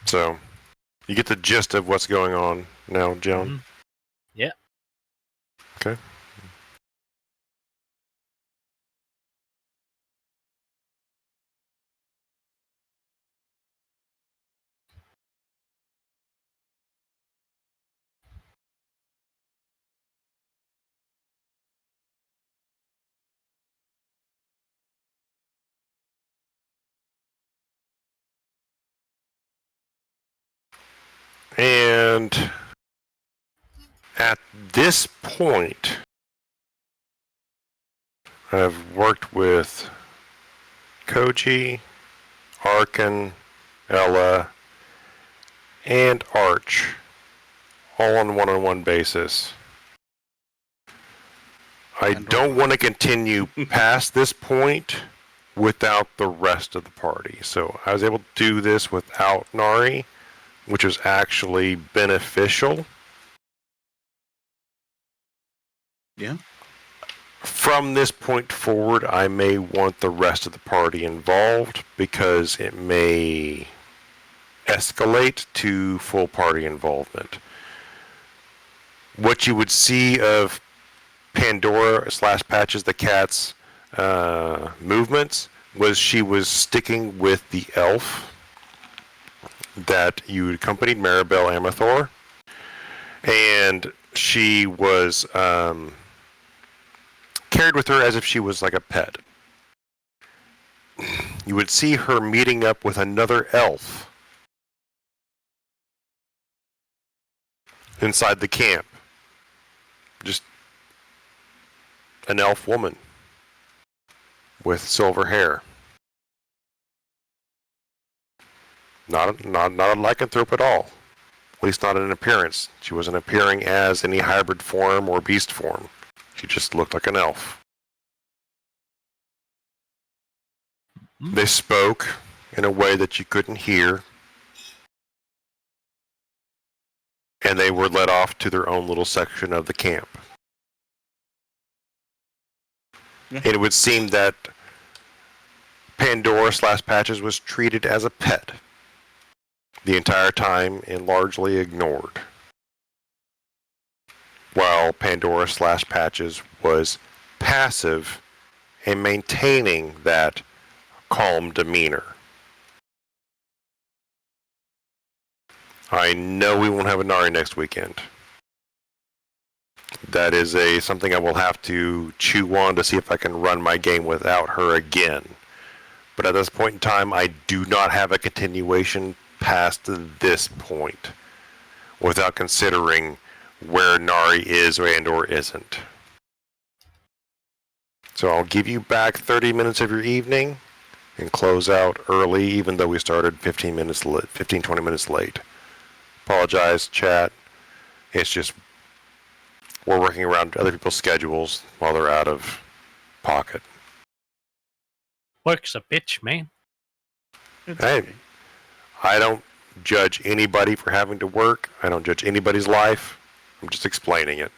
So, you get the gist of what's going on now, Joan? Mhm. Yeah. Okay. And at this point, I've worked with Koji, Arkken, Ella, and Arch, all on one-on-one basis. I don't want to continue past this point without the rest of the party. So I was able to do this without Nari, which was actually beneficial. Yeah. From this point forward, I may want the rest of the party involved because it may escalate to full party involvement. What you would see of Pandora / Patches the Cat's movements was she was sticking with the elf that you accompanied, Maribel Amathor, and she was cared with her as if she was like a pet. You would see her meeting up with another elf inside the camp. Just an elf woman with silver hair. Not a lycanthrope at all. At least not in appearance. She wasn't appearing as any hybrid form or beast form. She just looked like an elf. They spoke in a way that you couldn't hear, and they were led off to their own little section of the camp. Yeah. And it would seem that Pandora / Patches was treated as a pet the entire time and largely ignored. while Pandora/Patches was passive and maintaining that calm demeanor. I know we won't have a Nari next weekend. That is something I will have to chew on to see if I can run my game without her again. But at this point in time, I do not have a continuation past this point without considering where Nari is or isn't. So I'll give you back 30 minutes of your evening and close out early, even though we started 15, 20 minutes late. Apologize, chat. It's just we're working around other people's schedules while they're out of pocket. Work's a bitch, man. Hey, I don't judge anybody for having to work. I don't judge anybody's life. I'm just explaining it.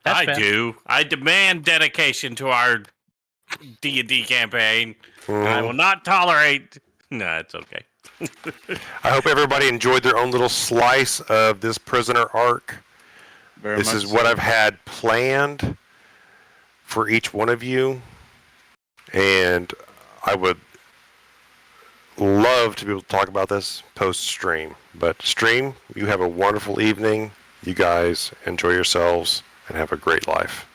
That's I fair. do. I demand dedication to our D&D campaign. I will not tolerate... No, it's okay. I hope everybody enjoyed their own little slice of this prisoner arc. Very This much is what so. I've had planned for each one of you. And I would love to be able to talk about this post-stream. But stream, you have a wonderful evening. You guys enjoy yourselves and have a great life.